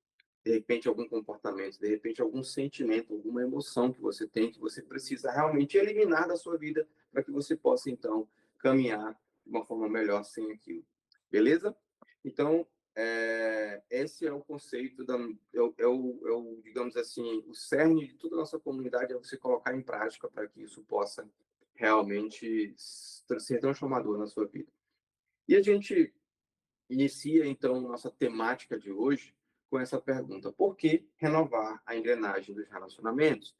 Speaker 1: de repente, algum comportamento, de repente, algum sentimento, alguma emoção que você tem, que você precisa realmente eliminar da sua vida para que você possa, então, caminhar de uma forma melhor sem aquilo. Beleza? Então, esse é o conceito, digamos assim, o cerne de toda a nossa comunidade é você colocar em prática para que isso possa realmente ser transformador na sua vida. E a gente inicia, então, nossa temática de hoje com essa pergunta: por que renovar a engrenagem dos relacionamentos?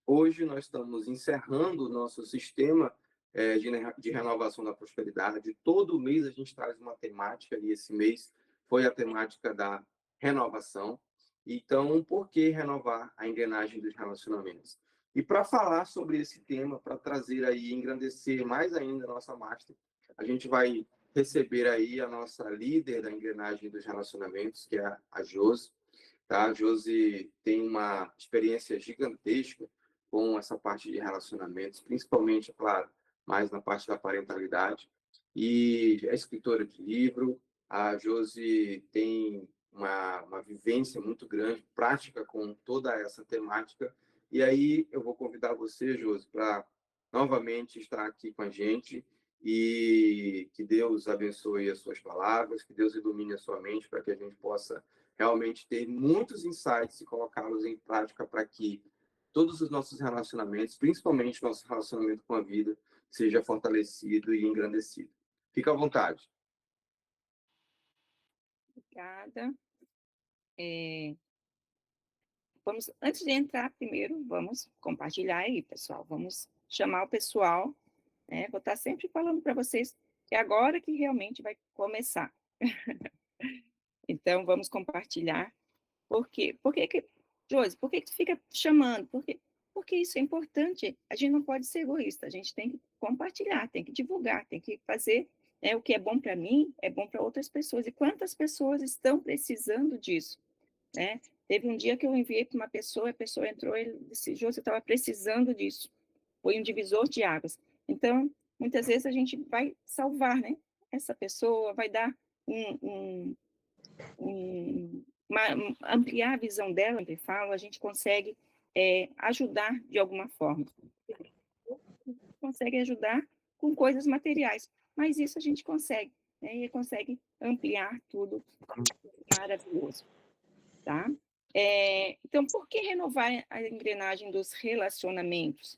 Speaker 1: Hoje nós estamos encerrando o nosso sistema de renovação da prosperidade. Todo mês a gente traz uma temática, e esse mês foi a temática da renovação. Então, por que renovar a engrenagem dos relacionamentos? E para falar sobre esse tema, para trazer aí, engrandecer mais ainda a nossa Master, a gente vai receber aí a nossa líder da engrenagem dos relacionamentos, que é a Josi. Tá? A Josi tem uma experiência gigantesca com essa parte de relacionamentos, principalmente, claro, mais na parte da parentalidade. E é escritora de livro. A Josi tem uma vivência muito grande, prática com toda essa temática. E aí eu vou convidar você, Josi, para novamente estar aqui com a gente e que Deus abençoe as suas palavras, que Deus ilumine a sua mente para que a gente possa realmente ter muitos insights e colocá-los em prática para que todos os nossos relacionamentos, principalmente nosso relacionamento com a vida, seja fortalecido e engrandecido. Fica à vontade.
Speaker 3: Obrigada. Antes de entrar, primeiro, vamos compartilhar aí, pessoal. Vamos chamar o pessoal, né? Vou estar sempre falando para vocês que é agora que realmente vai começar. Então, vamos compartilhar. Por quê? Josi, por que tu fica chamando? Porque isso é importante. A gente não pode ser egoísta. A gente tem que compartilhar, tem que divulgar, tem que fazer o que é bom para mim, é bom para outras pessoas. E quantas pessoas estão precisando disso? Né? Teve um dia que eu enviei para uma pessoa, a pessoa entrou e disse, Josi, eu estava precisando disso. Foi um divisor de águas. Então, muitas vezes a gente vai salvar, né? Essa pessoa, vai dar ampliar a visão dela, eu falo, a gente consegue ajudar de alguma forma. Consegue ajudar com coisas materiais, mas isso a gente consegue, né? E consegue ampliar tudo, maravilhoso, tá? Então, por que renovar a engrenagem dos relacionamentos?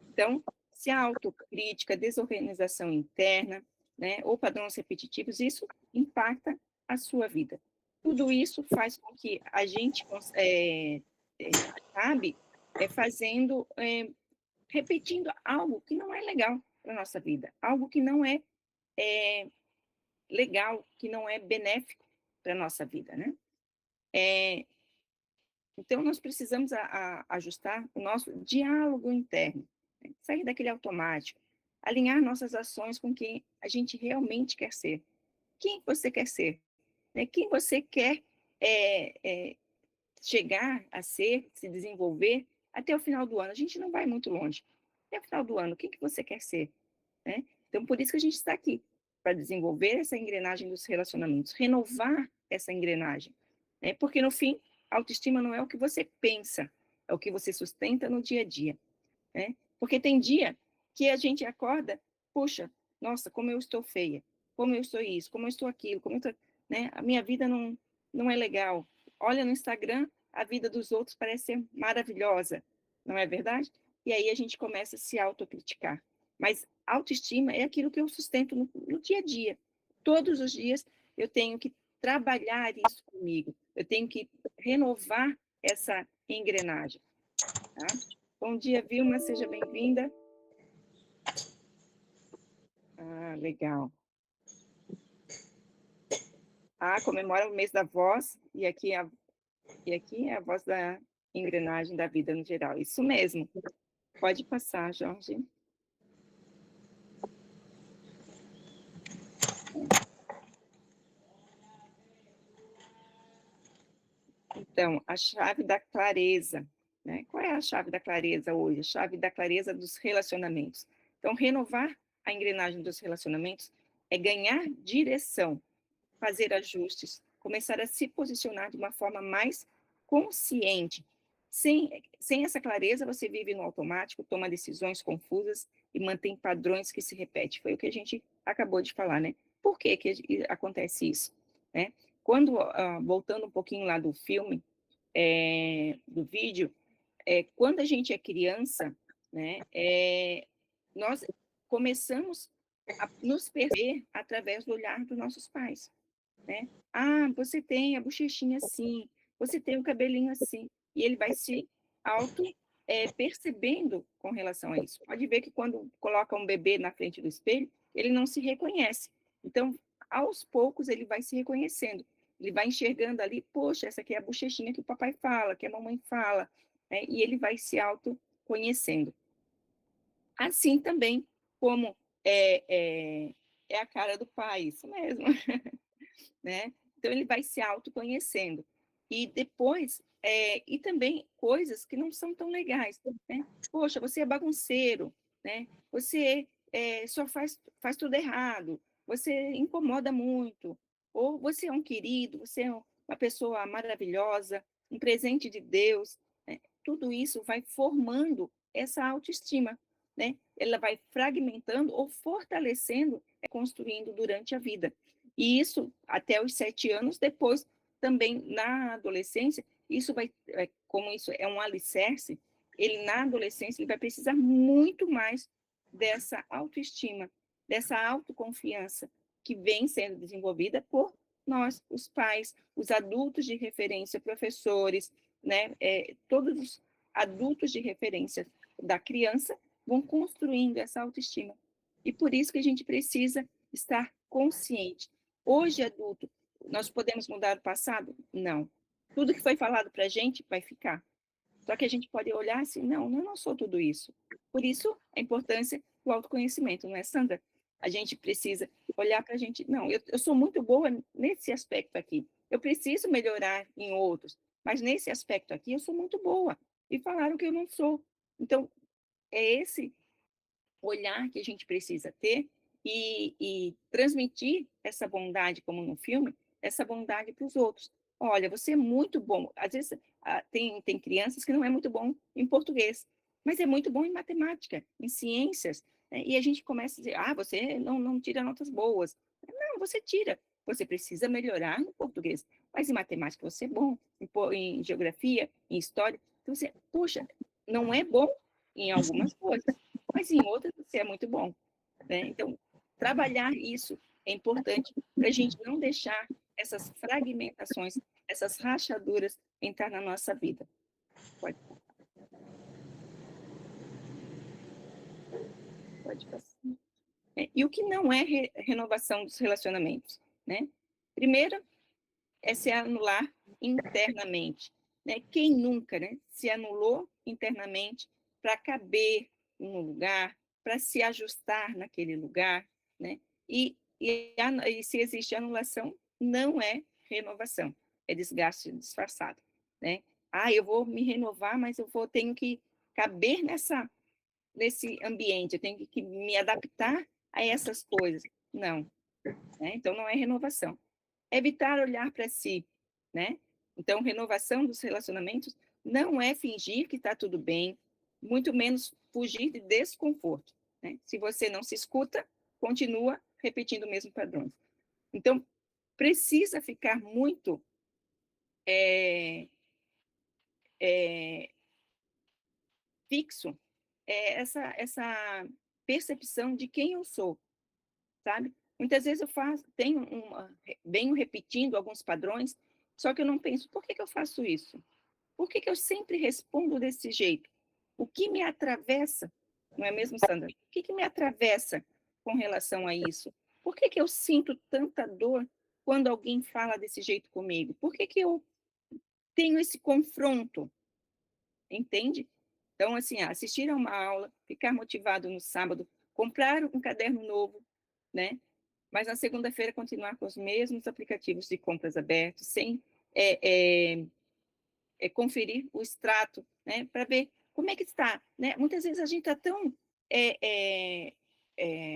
Speaker 3: Então, se a autocrítica, desorganização interna, né, ou padrões repetitivos, isso impacta a sua vida. Tudo isso faz com que a gente acabe fazendo, repetindo algo que não é legal para a nossa vida, algo que não é legal, que não é benéfico para a nossa vida, né? Então, nós precisamos ajustar o nosso diálogo interno, né? Sair daquele automático, alinhar nossas ações com quem a gente realmente quer ser. Quem você quer ser? Né? Quem você quer chegar a ser, se desenvolver até o final do ano? A gente não vai muito longe. Até o final do ano, quem que você quer ser? Né? Então, por isso que a gente está aqui, para desenvolver essa engrenagem dos relacionamentos, renovar essa engrenagem. Né? Porque, no fim, a autoestima não é o que você pensa, é o que você sustenta no dia a dia. Né? Porque tem dia que a gente acorda, puxa, nossa, como eu estou feia, como eu estou isso, como eu estou aquilo, como eu estou, né? A minha vida não é legal. Olha no Instagram, a vida dos outros parece ser maravilhosa, não é verdade? E aí a gente começa a se autocriticar. Mas autoestima é aquilo que eu sustento no dia a dia. Todos os dias eu tenho que trabalhar isso comigo, eu tenho que renovar essa engrenagem. Tá? Bom dia, Vilma, seja bem-vinda. Ah, legal. Ah, comemora o mês da voz, e aqui é a voz da engrenagem da vida no geral. Isso mesmo. Pode passar, Jorge. Então, a chave da clareza, né? Qual é a chave da clareza hoje? A chave da clareza dos relacionamentos. Então, renovar a engrenagem dos relacionamentos é ganhar direção, fazer ajustes, começar a se posicionar de uma forma mais consciente. Sem essa clareza, você vive no automático, toma decisões confusas e mantém padrões que se repetem. Foi o que a gente acabou de falar, né? Por que acontece isso? Né? Quando, voltando um pouquinho lá do filme, do vídeo, quando a gente é criança, né, nós começamos a nos perder através do olhar dos nossos pais. Né? Ah, você tem a bochechinha assim, você tem o cabelinho assim, e ele vai se auto percebendo com relação a isso. Pode ver que quando coloca um bebê na frente do espelho, ele não se reconhece. Então, aos poucos, ele vai se reconhecendo. Ele vai enxergando ali, poxa, essa aqui é a bochechinha que o papai fala, que a mamãe fala, né? E ele vai se autoconhecendo. Assim também como é a cara do pai, isso mesmo. Né? Então, ele vai se autoconhecendo. E depois, e também coisas que não são tão legais. Né? Poxa, você é bagunceiro, né? Você só faz tudo errado, você incomoda muito, ou você é um querido, você é uma pessoa maravilhosa, um presente de Deus. Né? Tudo isso vai formando essa autoestima. Né? Ela vai fragmentando ou fortalecendo, construindo durante a vida. E isso até os 7 anos, depois também na adolescência, isso vai, como isso é um alicerce, ele na adolescência ele vai precisar muito mais dessa autoestima, dessa autoconfiança que vem sendo desenvolvida por nós, os pais, os adultos de referência, professores, né, todos os adultos de referência da criança vão construindo essa autoestima. E por isso que a gente precisa estar consciente. Hoje, adulto, nós podemos mudar o passado? Não. Tudo que foi falado para a gente vai ficar. Só que a gente pode olhar assim, não, eu não sou tudo isso. Por isso, a importância do autoconhecimento, não é, Sandra? A gente precisa olhar para a gente, não, eu sou muito boa nesse aspecto aqui. Eu preciso melhorar em outros, mas nesse aspecto aqui eu sou muito boa. E falaram que eu não sou. Então, é esse olhar que a gente precisa ter e transmitir essa bondade, como no filme, essa bondade para os outros. Olha, você é muito bom. Às vezes tem crianças que não é muito bom em português, mas é muito bom em matemática, em ciências. Né? E a gente começa a dizer, você não tira notas boas. Não, você tira. Você precisa melhorar no português. Mas em matemática você é bom, em geografia, em história. Então você, puxa, não é bom em algumas coisas, mas em outras você é muito bom, né? Então, trabalhar isso é importante para a gente não deixar essas fragmentações, essas rachaduras entrar na nossa vida. Pode, pode passar. E o que não é renovação dos relacionamentos, né? Primeiro, é se anular internamente, né? Quem nunca, né, se anulou internamente para caber em um lugar, para se ajustar naquele lugar, né? E se existe anulação, não é renovação, é desgaste disfarçado, né? Ah, eu vou me renovar, mas tenho que caber nesse ambiente, eu tenho que me adaptar a essas coisas. Não, né? Então não é renovação. Evitar olhar para si, né? Então, renovação dos relacionamentos não é fingir que está tudo bem, muito menos fugir de desconforto, né? Se você não se escuta, continua repetindo o mesmo padrão. Então, precisa ficar muito fixo essa percepção de quem eu sou, sabe? Muitas vezes eu venho repetindo alguns padrões, só que eu não penso, por que eu faço isso? Por que eu sempre respondo desse jeito? O que me atravessa, não é mesmo, Sandra? O que me atravessa com relação a isso? Por que eu sinto tanta dor quando alguém fala desse jeito comigo? Por que eu tenho esse confronto? Entende? Então, assim, assistir a uma aula, ficar motivado no sábado, comprar um caderno novo, né? Mas na segunda-feira continuar com os mesmos aplicativos de compras abertos, sem conferir o extrato, né, para ver como é que está, né? Muitas vezes a gente está tão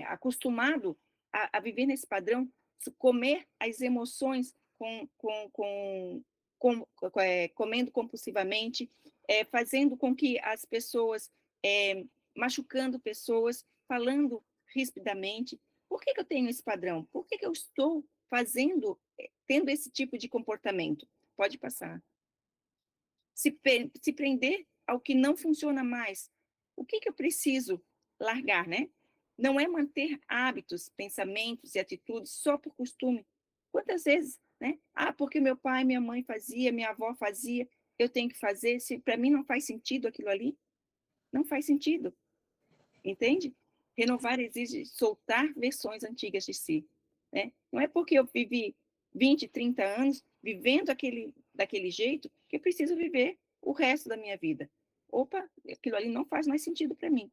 Speaker 3: acostumado a viver nesse padrão, comer as emoções comendo compulsivamente, fazendo com que as pessoas, machucando pessoas, falando rispidamente. Por que eu tenho esse padrão? Por que eu estou tendo esse tipo de comportamento? Pode passar. Se prender ao que não funciona mais. O que eu preciso largar, né? Não é manter hábitos, pensamentos e atitudes só por costume. Quantas vezes, né? Ah, porque meu pai, minha mãe fazia, minha avó fazia, eu tenho que fazer. Se para mim não faz sentido aquilo ali, não faz sentido. Entende? Renovar exige soltar versões antigas de si, né? Não é porque eu vivi 20, 30 anos vivendo daquele jeito que eu preciso viver o resto da minha vida. Opa, aquilo ali não faz mais sentido para mim,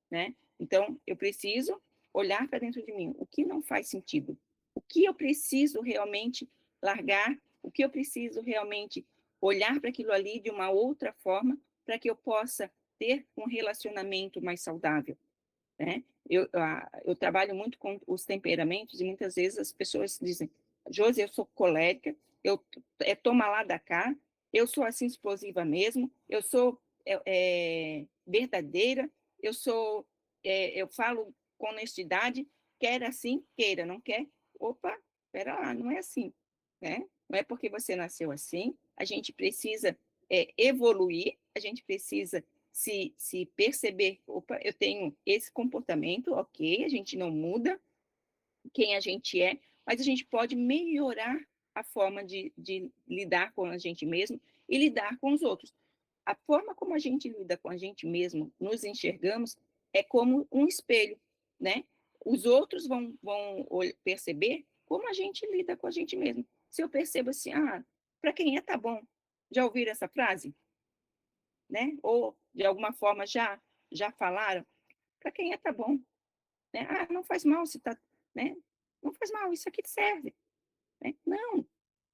Speaker 3: né? Então, eu preciso olhar para dentro de mim. O que não faz sentido? O que eu preciso realmente largar? O que eu preciso realmente olhar para aquilo ali de uma outra forma para que eu possa ter um relacionamento mais saudável, né? Eu trabalho muito com os temperamentos e muitas vezes as pessoas dizem, Josi, eu sou colérica, toma lá da cá, eu sou assim explosiva mesmo, eu sou verdadeira, eu falo com honestidade, quer assim, queira, não quer? Opa, espera lá, não é assim, né? Não é porque você nasceu assim, a gente precisa evoluir, a gente precisa se perceber, opa, eu tenho esse comportamento, ok, a gente não muda quem a gente é, mas a gente pode melhorar a forma de lidar com a gente mesmo e lidar com os outros. A forma como a gente lida com a gente mesmo, nos enxergamos, é como um espelho, né? Os outros vão perceber como a gente lida com a gente mesmo. Se eu percebo assim, para quem tá bom. Já ouviram essa frase? Né? Ou de alguma forma já falaram, para quem tá bom, né? Não faz mal se tá, né? Não faz mal, isso aqui serve, né? Não,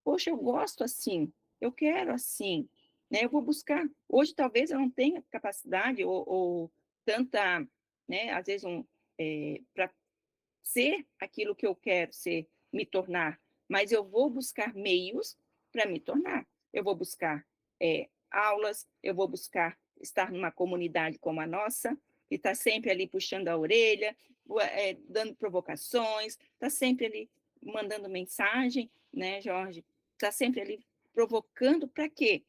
Speaker 3: poxa, eu gosto assim, eu quero assim, né? Eu vou buscar. Hoje talvez eu não tenha capacidade ou tanta, né? Às vezes para ser aquilo que eu quero ser, me tornar, mas eu vou buscar meios para me tornar. Eu vou buscar aulas, eu vou buscar estar numa comunidade como a nossa, que está sempre ali puxando a orelha, dando provocações, está sempre ali mandando mensagem, né, Jorge? Está sempre ali provocando para quê?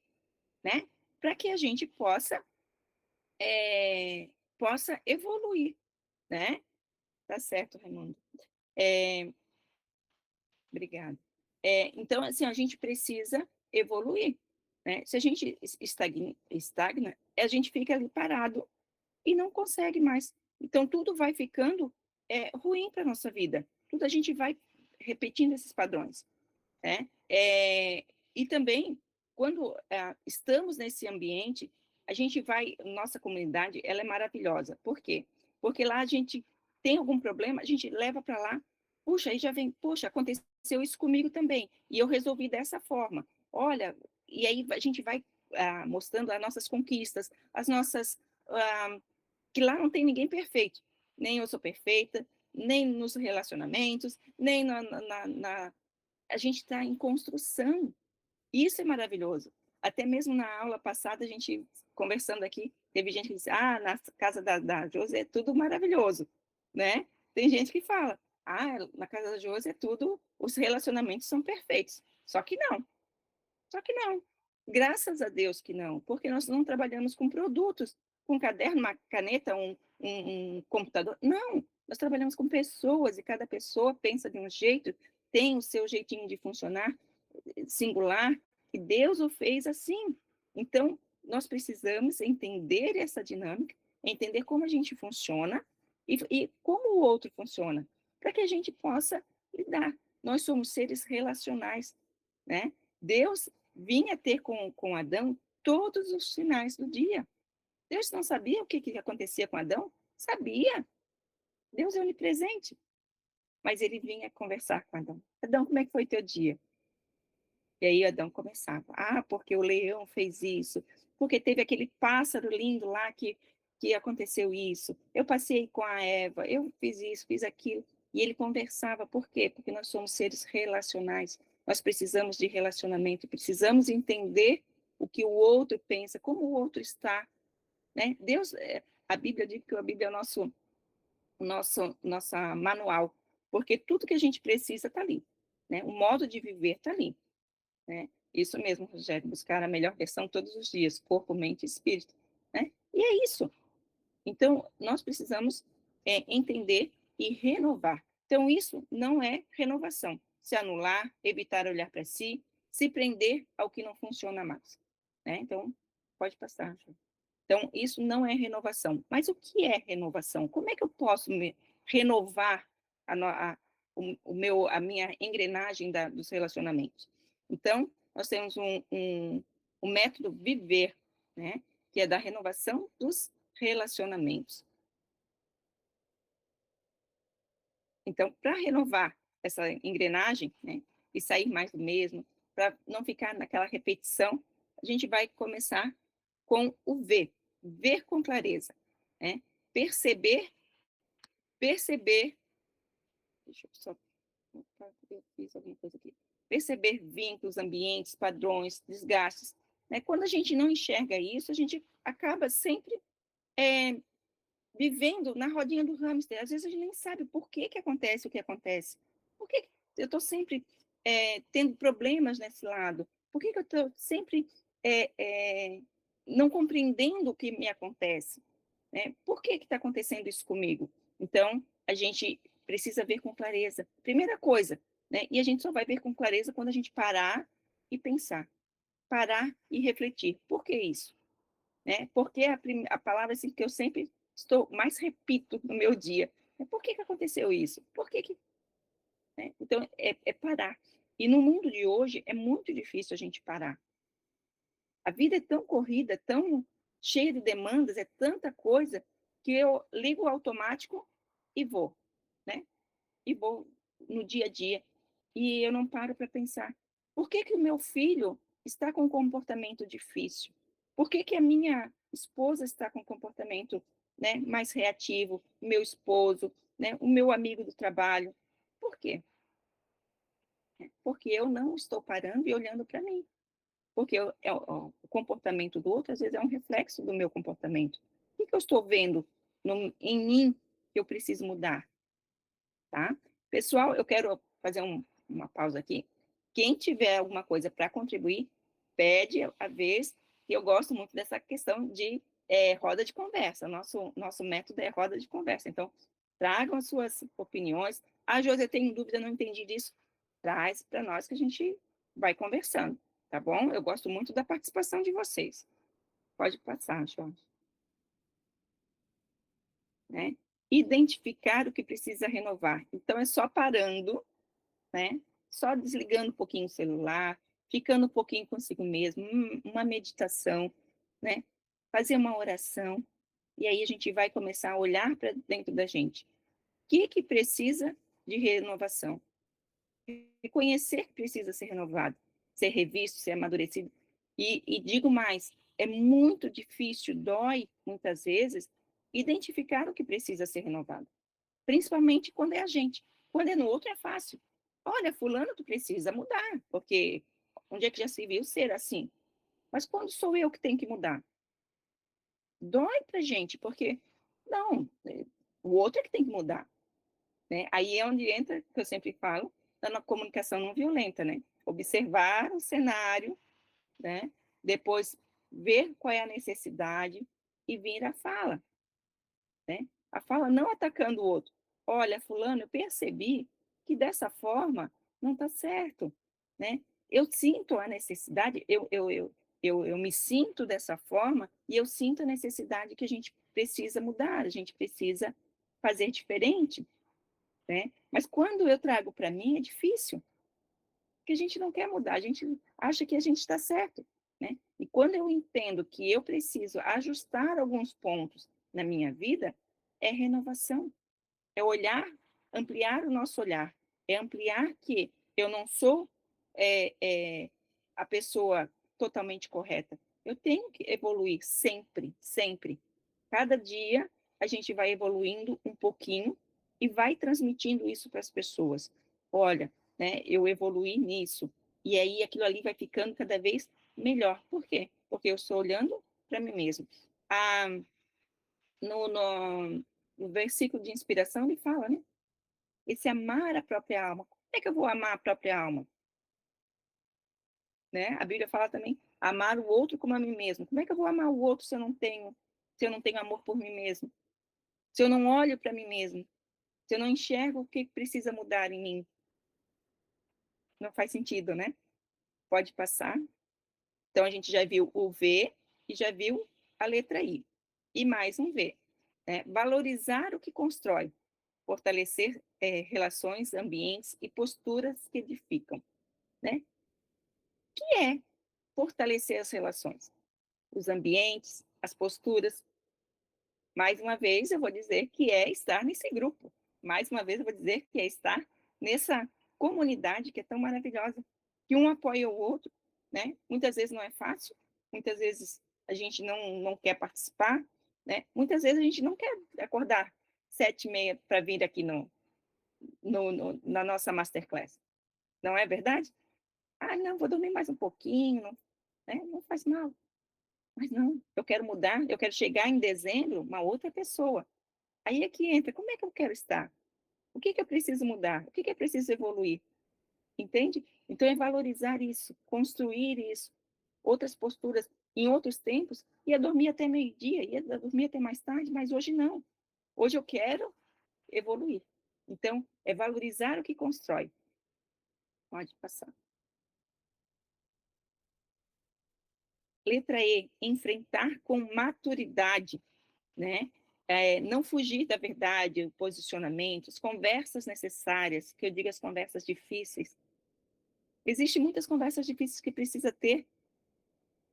Speaker 3: Né? Para que a gente possa possa evoluir, né? Tá certo, Raimundo. Obrigada. Então, assim, a gente precisa evoluir, né? Se a gente estagna, a gente fica ali parado e não consegue mais. Então, tudo vai ficando ruim para a nossa vida. Tudo a gente vai repetindo esses padrões, né? E também, quando estamos nesse ambiente, a gente vai, nossa comunidade, ela é maravilhosa. Por quê? Porque lá a gente tem algum problema, a gente leva para lá, puxa, aí já vem, poxa, aconteceu isso comigo também, e eu resolvi dessa forma. Olha, e aí a gente vai mostrando as nossas conquistas, as nossas... que lá não tem ninguém perfeito. Nem eu sou perfeita, nem nos relacionamentos, nem a gente está em construção. Isso é maravilhoso. Até mesmo na aula passada, a gente conversando aqui, teve gente que disse, na casa da Josi é tudo maravilhoso, né? Tem gente que fala, na casa da Josi é tudo, os relacionamentos são perfeitos. Só que não. Só que não. Graças a Deus que não, porque nós não trabalhamos com produtos, com caderno, uma caneta, um computador. Não, nós trabalhamos com pessoas e cada pessoa pensa de um jeito, tem o seu jeitinho de funcionar singular, e Deus o fez assim. Então, nós precisamos entender essa dinâmica, entender como a gente funciona e como o outro funciona, para que a gente possa lidar. Nós somos seres relacionais, né? Deus vinha ter com Adão todos os sinais do dia. Deus não sabia o que acontecia com Adão? Sabia. Deus é onipresente. Mas ele vinha conversar com Adão. Adão, como é que foi teu dia? E aí Adão começava. Porque o leão fez isso. Porque teve aquele pássaro lindo lá que aconteceu isso. Eu passei com a Eva, eu fiz isso, fiz aquilo. E ele conversava. Por quê? Porque nós somos seres relacionais. Nós precisamos de relacionamento, precisamos entender o que o outro pensa, como o outro está, né? Deus, a Bíblia diz que a Bíblia é o nossa manual, porque tudo que a gente precisa está ali, né? O modo de viver está ali, né? Isso mesmo, Rogério, buscar a melhor versão todos os dias, corpo, mente e espírito, né? E é isso. Então, nós precisamos entender e renovar. Então, isso não é renovação. Se anular, evitar olhar para si, se prender ao que não funciona mais, né? Então, pode passar. Então, isso não é renovação. Mas o que é renovação? Como é que eu posso me renovar a minha engrenagem dos relacionamentos? Então, nós temos um método viver, né? Que é da renovação dos relacionamentos. Então, para renovar essa engrenagem, né, e sair mais do mesmo, para não ficar naquela repetição, a gente vai começar com o ver, ver com clareza, né? Perceber, deixa eu só, eu fiz alguma coisa aqui, perceber vínculos, ambientes, padrões, desgastes, né? Quando a gente não enxerga isso, a gente acaba sempre vivendo na rodinha do hamster. Às vezes a gente nem sabe por que acontece o que acontece. Por que eu estou sempre tendo problemas nesse lado? Por que eu estou sempre não compreendendo o que me acontece? Né? Por que está acontecendo isso comigo? Então, a gente precisa ver com clareza. Primeira coisa, né? E a gente só vai ver com clareza quando a gente parar e pensar. Parar e refletir. Por que isso? Né? Porque a palavra assim, que eu sempre mais repito no meu dia. Por que aconteceu isso? Por que né? Então, é parar. E no mundo de hoje, é muito difícil a gente parar. A vida é tão corrida, tão cheia de demandas, é tanta coisa, que eu ligo o automático e vou, né? E vou no dia a dia. E eu não paro para pensar. Por que o meu filho está com um comportamento difícil? Por que a minha esposa está com um comportamento, né, mais reativo? Meu esposo, né, o meu amigo do trabalho. Por quê? Porque eu não estou parando e olhando para mim. Porque o comportamento do outro, às vezes, é um reflexo do meu comportamento. O que eu estou vendo em mim que eu preciso mudar? Tá? Pessoal, eu quero fazer uma pausa aqui. Quem tiver alguma coisa para contribuir, pede a vez, que eu gosto muito dessa questão de é roda de conversa. Nosso método é roda de conversa. Então, tragam as suas opiniões. Ah, José, tenho dúvida, não entendi disso. Traz para nós que a gente vai conversando, tá bom? Eu gosto muito da participação de vocês. Pode passar, Jorge. Né? Identificar o que precisa renovar. Então, é só parando, né? Só desligando um pouquinho o celular, ficando um pouquinho consigo mesmo, uma meditação, né? Fazer uma oração, e aí a gente vai começar a olhar para dentro da gente. O que precisa de renovação? Reconhecer que precisa ser renovado, ser revisto, ser amadurecido. E digo mais, é muito difícil, dói muitas vezes, identificar o que precisa ser renovado. Principalmente quando é a gente. Quando é no outro é fácil. Olha, fulano, tu precisa mudar, porque onde é que já se viu ser assim? Mas quando sou eu que tenho que mudar? Dói pra gente, porque, não, o outro é que tem que mudar. Né? Aí é onde entra, que eu sempre falo, na comunicação não violenta, né? Observar o cenário, né? Depois ver qual é a necessidade e vir a fala, né? A fala não atacando o outro. Olha, fulano, eu percebi que dessa forma não está certo, né? Eu sinto a necessidade, eu me sinto dessa forma e eu sinto a necessidade que a gente precisa mudar, a gente precisa fazer diferente, né? Mas quando eu trago para mim é difícil, porque a gente não quer mudar, a gente acha que a gente está certo, né? E quando eu entendo que eu preciso ajustar alguns pontos na minha vida, é renovação, é olhar, ampliar o nosso olhar, é ampliar que eu não sou é, é, a pessoa totalmente correta. Eu tenho que evoluir sempre, sempre. Cada dia a gente vai evoluindo um pouquinho e vai transmitindo isso para as pessoas. Olha, né, eu evoluí nisso. E aí aquilo ali vai ficando cada vez melhor. Por quê? Porque eu estou olhando para mim mesmo. Ah, no versículo de inspiração ele fala, né? Esse amar a própria alma. Como é que eu vou amar a própria alma? Né? A Bíblia fala também, amar o outro como a mim mesmo. Como é que eu vou amar o outro se eu não tenho amor por mim mesmo? Se eu não olho para mim mesmo? Se eu não enxergo o que precisa mudar em mim? Não faz sentido, né? Pode passar. Então, a gente já viu o V e já viu a letra I. E mais um V. Né? Valorizar o que constrói. Fortalecer relações, ambientes e posturas que edificam. Né? O que é fortalecer as relações? Os ambientes, as posturas. Mais uma vez, eu vou dizer que é estar nesse grupo. Mais uma vez, eu vou dizer que é estar nessa comunidade que é tão maravilhosa, que um apoia o outro, né? Muitas vezes não é fácil, muitas vezes a gente não quer participar, né? Muitas vezes a gente não quer acordar 7h30 para vir aqui na nossa masterclass. Não é verdade? Ah, não, vou dormir mais um pouquinho, não, né? Não faz mal. Mas não, eu quero mudar, eu quero chegar em dezembro uma outra pessoa. Aí é que entra, como é que eu quero estar? O que eu preciso mudar? O que é preciso evoluir? Entende? Então é valorizar isso, construir isso, outras posturas em outros tempos, ia dormir até meio-dia, ia dormir até mais tarde, mas hoje não. Hoje eu quero evoluir. Então, é valorizar o que constrói. Pode passar. Letra E, enfrentar com maturidade, né? Não fugir da verdade, posicionamentos, conversas necessárias, que eu digo as conversas difíceis. Existem muitas conversas difíceis que precisa ter.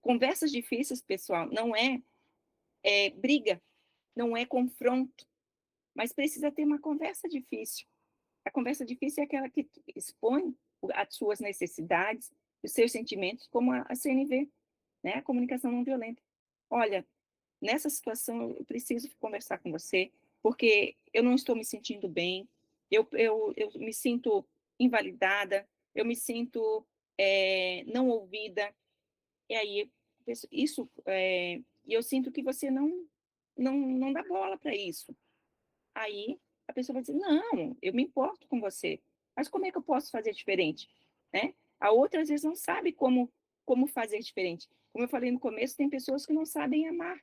Speaker 3: Conversas difíceis, pessoal, não é briga, não é confronto, mas precisa ter uma conversa difícil. A conversa difícil é aquela que expõe as suas necessidades, os seus sentimentos, como a CNV, né? A comunicação não violenta. Olha, nessa situação eu preciso conversar com você, porque eu não estou me sentindo bem, eu me sinto invalidada, eu me sinto não ouvida, e aí isso, e eu sinto que você não dá bola para isso. Aí a pessoa vai dizer, não, eu me importo com você, mas como é que eu posso fazer diferente? Né? A outra, às vezes, não sabe como fazer diferente. Como eu falei no começo, tem pessoas que não sabem amar.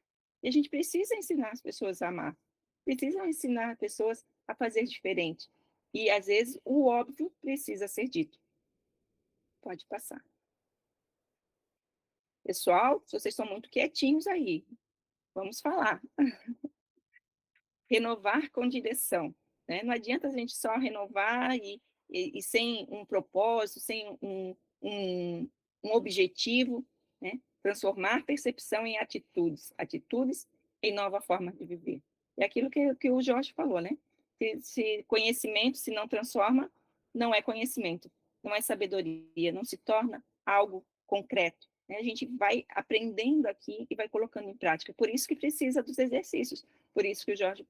Speaker 3: E a gente precisa ensinar as pessoas a amar, precisa ensinar as pessoas a fazer diferente. E, às vezes, o óbvio precisa ser dito. Pode passar. Pessoal, vocês estão muito quietinhos aí. Vamos falar. Renovar com direção, né? Não adianta a gente só renovar e sem um propósito, sem um objetivo, né? Transformar percepção em atitudes, atitudes em nova forma de viver. É aquilo que o Jorge falou, né? Se conhecimento se não transforma, não é conhecimento, não é sabedoria, não se torna algo concreto, né? A gente vai aprendendo aqui e vai colocando em prática. Por isso que precisa dos exercícios, por isso que o Jorge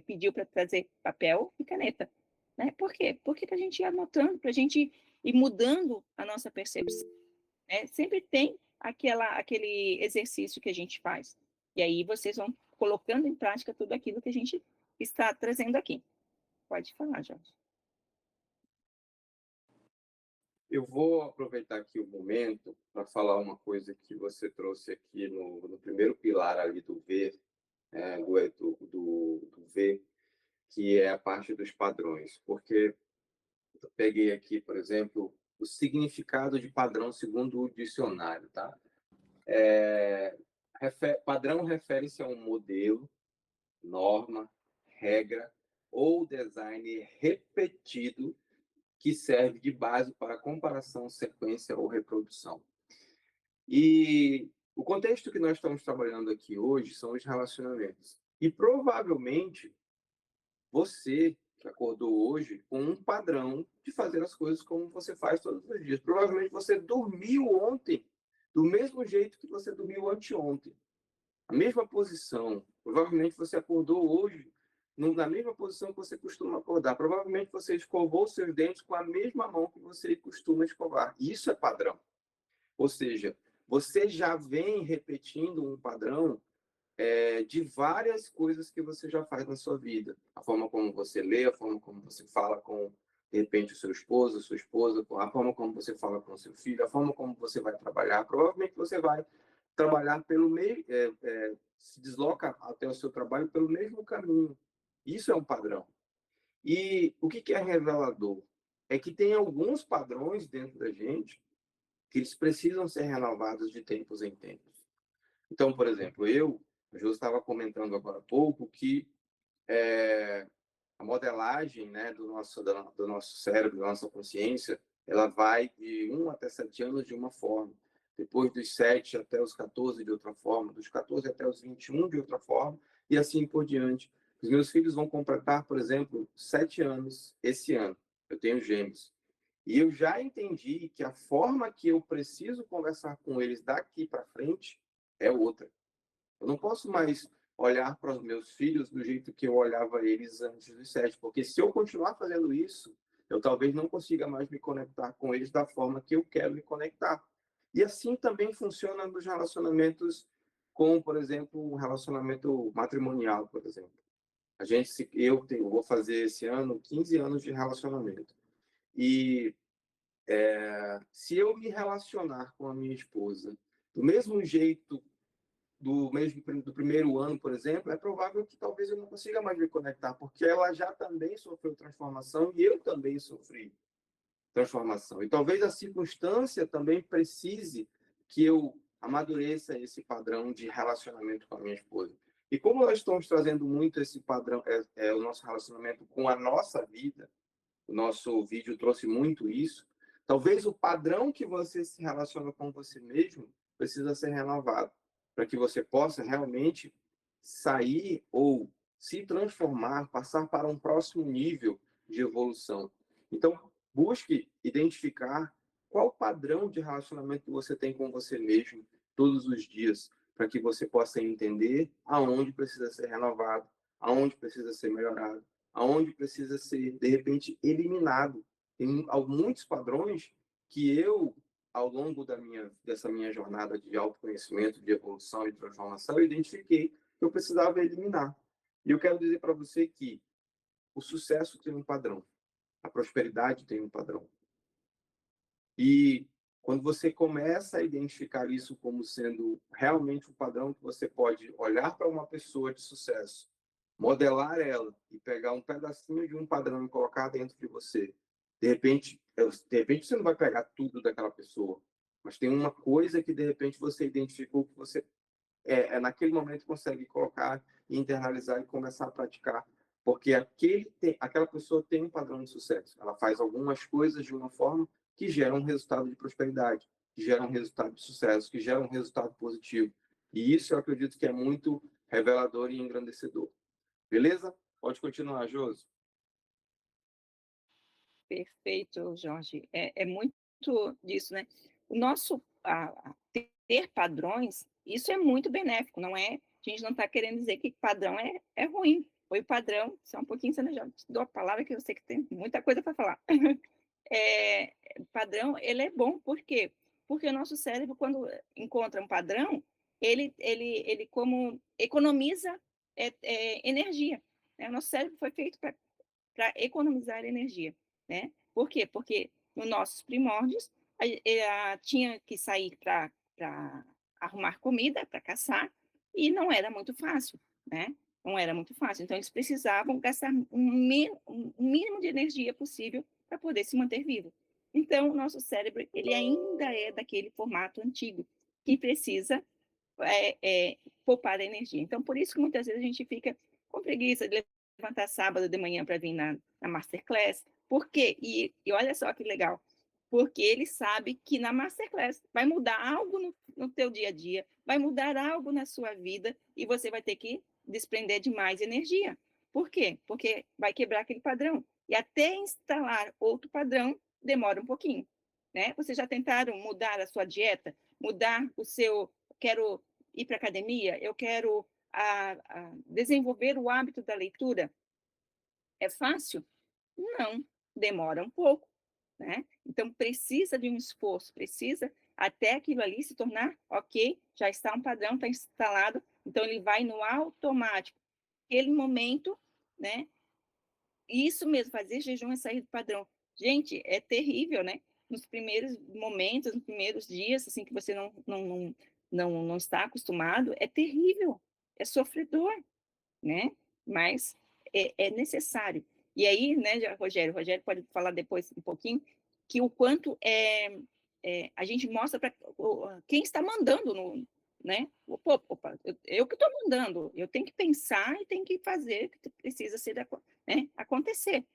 Speaker 3: pediu para trazer papel e caneta. Né? Por quê? Porque para a gente ir anotando, para a gente ir mudando a nossa percepção. Né? Sempre tem aquele exercício que a gente faz. E aí vocês vão colocando em prática tudo aquilo que a gente está trazendo aqui. Pode falar, Jorge.
Speaker 1: Eu vou aproveitar aqui o momento para falar uma coisa que você trouxe aqui no primeiro pilar ali do V, do V, que é a parte dos padrões. Porque eu peguei aqui, por exemplo, o significado de padrão segundo o dicionário, tá? Padrão refere-se a um modelo, norma, regra ou design repetido que serve de base para comparação, sequência ou reprodução. E o contexto que nós estamos trabalhando aqui hoje são os relacionamentos. E provavelmente você que acordou hoje com um padrão de fazer as coisas como você faz todos os dias. Provavelmente você dormiu ontem do mesmo jeito que você dormiu anteontem. A mesma posição. Provavelmente você acordou hoje na mesma posição que você costuma acordar. Provavelmente você escovou seus dentes com a mesma mão que você costuma escovar. Isso é padrão. Ou seja, você já vem repetindo um padrão de várias coisas que você já faz na sua vida. A forma como você lê, a forma como você fala com, de repente, o seu esposo, a sua esposa, a forma como você fala com o seu filho, a forma como você vai trabalhar. Provavelmente você vai trabalhar pelo meio, se desloca até o seu trabalho pelo mesmo caminho. Isso é um padrão. E o que é revelador? É que tem alguns padrões dentro da gente que eles precisam ser renovados de tempos em tempos. Então, por exemplo, o Jô estava comentando agora há pouco que a modelagem, né, do nosso cérebro, da nossa consciência, ela vai de 1 até 7 anos de uma forma, depois dos 7 até os 14 de outra forma, dos 14 até os 21 de outra forma, e assim por diante. Os meus filhos vão completar, por exemplo, 7 anos esse ano. Eu tenho gêmeos. E eu já entendi que a forma que eu preciso conversar com eles daqui para frente é outra. Eu não posso mais olhar para os meus filhos do jeito que eu olhava eles antes dos 7, porque se eu continuar fazendo isso, eu talvez não consiga mais me conectar com eles da forma que eu quero me conectar. E assim também funciona nos relacionamentos com, por exemplo, um relacionamento matrimonial, por exemplo. Eu vou fazer esse ano 15 anos de relacionamento. E se eu me relacionar com a minha esposa do mesmo jeito do primeiro ano, por exemplo, é provável que talvez eu não consiga mais me conectar, porque ela já também sofreu transformação e eu também sofri transformação. E talvez a circunstância também precise que eu amadureça esse padrão de relacionamento com a minha esposa. E como nós estamos trazendo muito esse padrão, o nosso relacionamento com a nossa vida, o nosso vídeo trouxe muito isso, talvez o padrão que você se relaciona com você mesmo precisa ser renovado, para que você possa realmente sair ou se transformar, passar para um próximo nível de evolução. Então, busque identificar qual padrão de relacionamento que você tem com você mesmo todos os dias, para que você possa entender aonde precisa ser renovado, aonde precisa ser melhorado, aonde precisa ser, de repente, eliminado. Tem muitos padrões que eu, ao longo dessa minha jornada de autoconhecimento, de evolução e transformação, eu identifiquei que eu precisava eliminar. E eu quero dizer para você que o sucesso tem um padrão, a prosperidade tem um padrão. E Quando você começa a identificar isso como sendo realmente um padrão que você pode olhar para uma pessoa de sucesso, modelar ela e pegar um pedacinho de um padrão e colocar dentro de você. De repente você não vai pegar tudo daquela pessoa, mas tem uma coisa que de repente você identificou que você naquele momento consegue colocar e internalizar e começar a praticar, porque aquela pessoa tem um padrão de sucesso. Ela faz algumas coisas de uma forma que gera um resultado de prosperidade, que gera um resultado de sucesso, que gera um resultado positivo. E isso eu acredito que é muito revelador e engrandecedor. Beleza? Pode continuar, Josi.
Speaker 3: Perfeito, Jorge. É muito disso, né? O nosso ter padrões, isso é muito benéfico, não é? A gente não está querendo dizer que padrão é ruim. Foi o padrão, só um pouquinho, você já te dou a palavra que eu sei que tem muita coisa para falar. Padrão, ele é bom, por quê? Porque o nosso cérebro, quando encontra um padrão, ele como economiza energia. Né? O nosso cérebro foi feito para economizar energia, né? Por quê? Porque nos nossos primórdios tinha que sair para arrumar comida, para caçar, e não era muito fácil, né? Não era muito fácil. Então, eles precisavam gastar um mínimo de energia possível para poder se manter vivo. Então, o nosso cérebro, ele ainda é daquele formato antigo, que precisa poupar energia. Então, por isso que muitas vezes a gente fica com preguiça de levantar sábado de manhã para vir na Masterclass. Por quê? E olha só que legal. Porque ele sabe que na Masterclass vai mudar algo no teu dia a dia, vai mudar algo na sua vida e você vai ter que desprender de mais energia. Por quê? Porque vai quebrar aquele padrão. E até instalar outro padrão demora um pouquinho. Né? Vocês já tentaram mudar a sua dieta? Mudar o seu... Quero ir para a academia? Eu quero desenvolver o hábito da leitura? É fácil? Não, demora um pouco, né? Então, precisa de um esforço, precisa até aquilo ali se tornar ok, já está um padrão, está instalado, então ele vai no automático. Aquele momento, né? Isso mesmo, fazer jejum é sair do padrão. Gente, é terrível, né? Nos primeiros momentos, nos primeiros dias, assim, que você não está acostumado, é terrível, é sofredor, né? Mas é necessário. E aí, né, Rogério pode falar depois um pouquinho, que o quanto a gente mostra para quem está mandando, né? Opa, eu que estou mandando, eu tenho que pensar e tenho que fazer o que precisa ser, né, acontecer.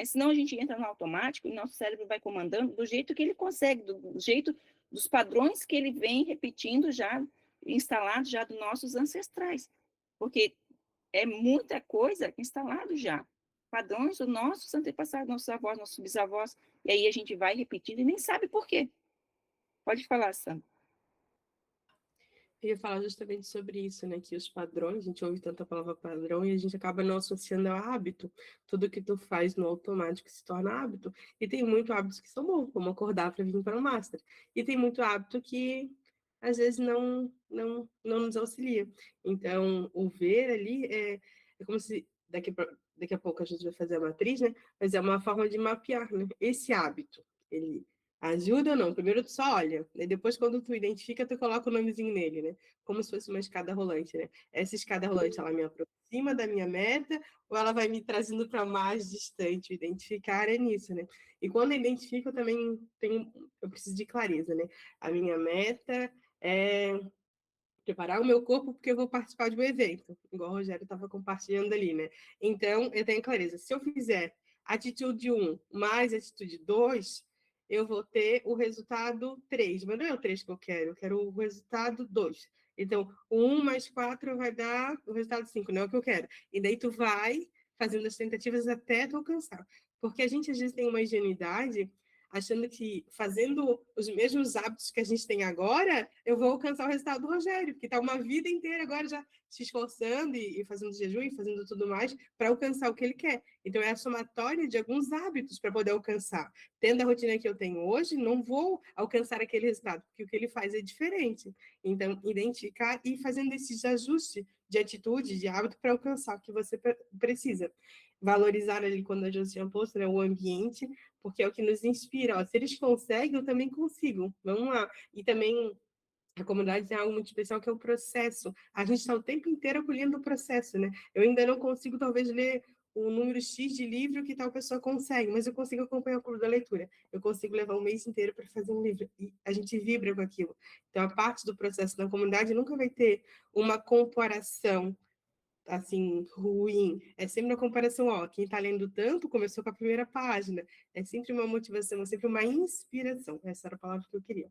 Speaker 3: Senão a gente entra no automático e nosso cérebro vai comandando do jeito que ele consegue, do jeito dos padrões que ele vem repetindo já, instalados já dos nossos ancestrais. Porque é muita coisa instalado já. Padrões dos nossos antepassados, nossos avós, nossos bisavós, e aí a gente vai repetindo e nem sabe por quê. Pode falar, Sandra.
Speaker 5: Eu ia falar justamente sobre isso, né? Que os padrões, a gente ouve tanta palavra padrão e a gente acaba não associando ao hábito. Tudo que tu faz no automático se torna hábito. E tem muito hábitos que são bons, como acordar para vir para o Master. E tem muito hábito que às vezes não nos auxilia. Então, o ver ali é como se daqui a pouco a gente vai fazer a matriz, né? Mas é uma forma de mapear, né? Esse hábito, ele ajuda ou não? Primeiro tu só olha, e depois quando tu identifica, tu coloca o nomezinho nele, né? Como se fosse uma escada rolante, né? Essa escada rolante, ela me aproxima da minha meta ou ela vai me trazendo para mais distante? Identificar é nisso, né? E quando eu identifico, eu também eu preciso de clareza, né? A minha meta é preparar o meu corpo porque eu vou participar de um evento, igual o Rogério estava compartilhando ali, né? Então, eu tenho clareza. Se eu fizer atitude 1 mais atitude 2, eu vou ter o resultado 3. Mas não é o 3 que eu quero o resultado 2. Então, o 1 mais 4 vai dar o resultado 5, não é o que eu quero. E daí tu vai fazendo as tentativas até tu alcançar. Porque a gente, às vezes, tem uma ingenuidade achando que fazendo os mesmos hábitos que a gente tem agora, eu vou alcançar o resultado do Rogério, que está uma vida inteira agora já se esforçando e fazendo jejum e fazendo tudo mais para alcançar o que ele quer. Então, é a somatória de alguns hábitos para poder alcançar. Tendo a rotina que eu tenho hoje, não vou alcançar aquele resultado, porque o que ele faz é diferente. Então, identificar e fazendo esses ajustes de atitude, de hábito para alcançar o que você precisa. valorizar ali, quando a Josi tinha posto, né, o ambiente, porque é o que nos inspira. Ó, se eles conseguem, eu também consigo. Vamos lá. E também a comunidade tem algo muito especial que é o processo. A gente está o tempo inteiro acolhendo o processo, né? Eu ainda não consigo, talvez, ler o número X de livro que tal pessoa consegue, mas eu consigo acompanhar o clube da leitura. Eu consigo levar um mês inteiro para fazer um livro. E a gente vibra com aquilo. Então, a parte do processo da comunidade nunca vai ter uma comparação assim, ruim. É sempre uma comparação, ó, quem está lendo tanto começou com a primeira página. É sempre uma motivação, é sempre uma inspiração. Essa era a palavra que eu queria.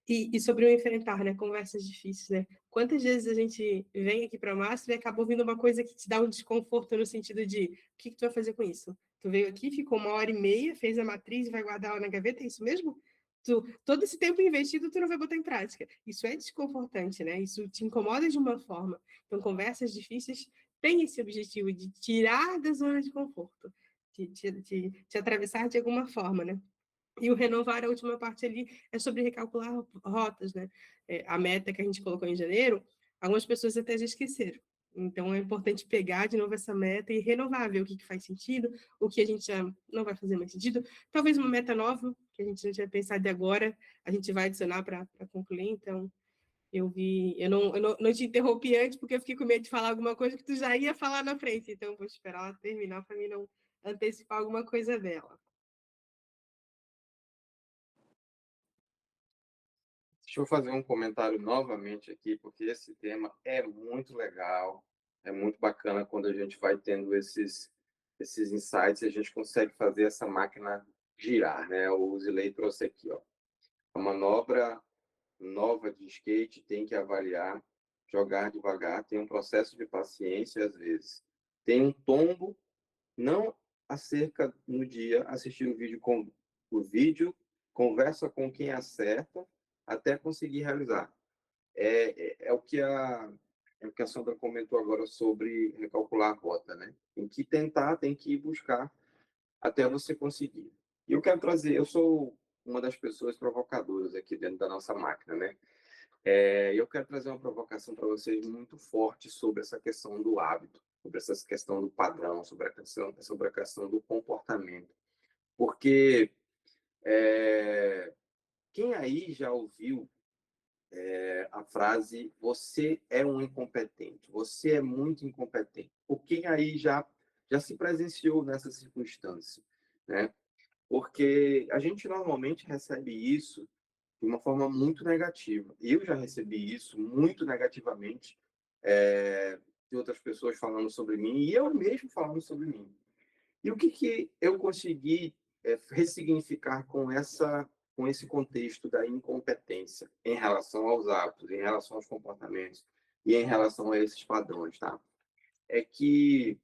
Speaker 5: E sobre o enfrentar, né? Conversas difíceis, né? Quantas vezes a gente vem aqui para a Master e acaba ouvindo uma coisa que te dá um desconforto no sentido de o que tu vai fazer com isso? Tu veio aqui, ficou 1h30, fez a matriz e vai guardar ela na gaveta, é isso mesmo? Todo esse tempo investido, tu não vai botar em prática. Isso é desconfortante, né? Isso te incomoda de uma forma. Então, conversas difíceis têm esse objetivo de tirar da zona de conforto, de atravessar de alguma forma, né? E o renovar, a última parte ali, é sobre recalcular rotas, né? A meta que a gente colocou em janeiro, algumas pessoas até já esqueceram. Então, é importante pegar de novo essa meta e renovar, ver o que faz sentido, o que a gente já não vai fazer mais sentido. Talvez uma meta nova, que a gente não tinha pensado agora, a gente vai adicionar para concluir. Então, eu não te interrompi antes, porque eu fiquei com medo de falar alguma coisa que tu já ia falar na frente. Então, eu vou esperar ela terminar para mim não antecipar alguma coisa dela.
Speaker 1: Deixa eu fazer um comentário novamente aqui, porque esse tema é muito legal, é muito bacana quando a gente vai tendo esses insights e a gente consegue fazer essa máquina girar, né? O Zilei trouxe aqui, ó. A manobra nova de skate tem que avaliar, jogar devagar, tem um processo de paciência às vezes. Tem um tombo, não acerca no dia, assistir o vídeo, conversa com quem acerta, até conseguir realizar. É o que a Sandra comentou agora sobre recalcular a rota, né? Tem que tentar, tem que ir buscar até você conseguir. E eu quero trazer, eu sou uma das pessoas provocadoras aqui dentro da nossa máquina, né? Eu quero trazer uma provocação para vocês muito forte sobre essa questão do hábito, sobre essa questão do padrão, sobre a questão do comportamento. Porque quem aí já ouviu a frase você é um incompetente, você é muito incompetente? Por quem aí já se presenciou nessa circunstância, né? Porque a gente normalmente recebe isso de uma forma muito negativa. Eu já recebi isso muito negativamente, de outras pessoas falando sobre mim e eu mesmo falando sobre mim. E o que eu consegui ressignificar com esse contexto da incompetência em relação aos hábitos, em relação aos comportamentos e em relação a esses padrões, tá? É que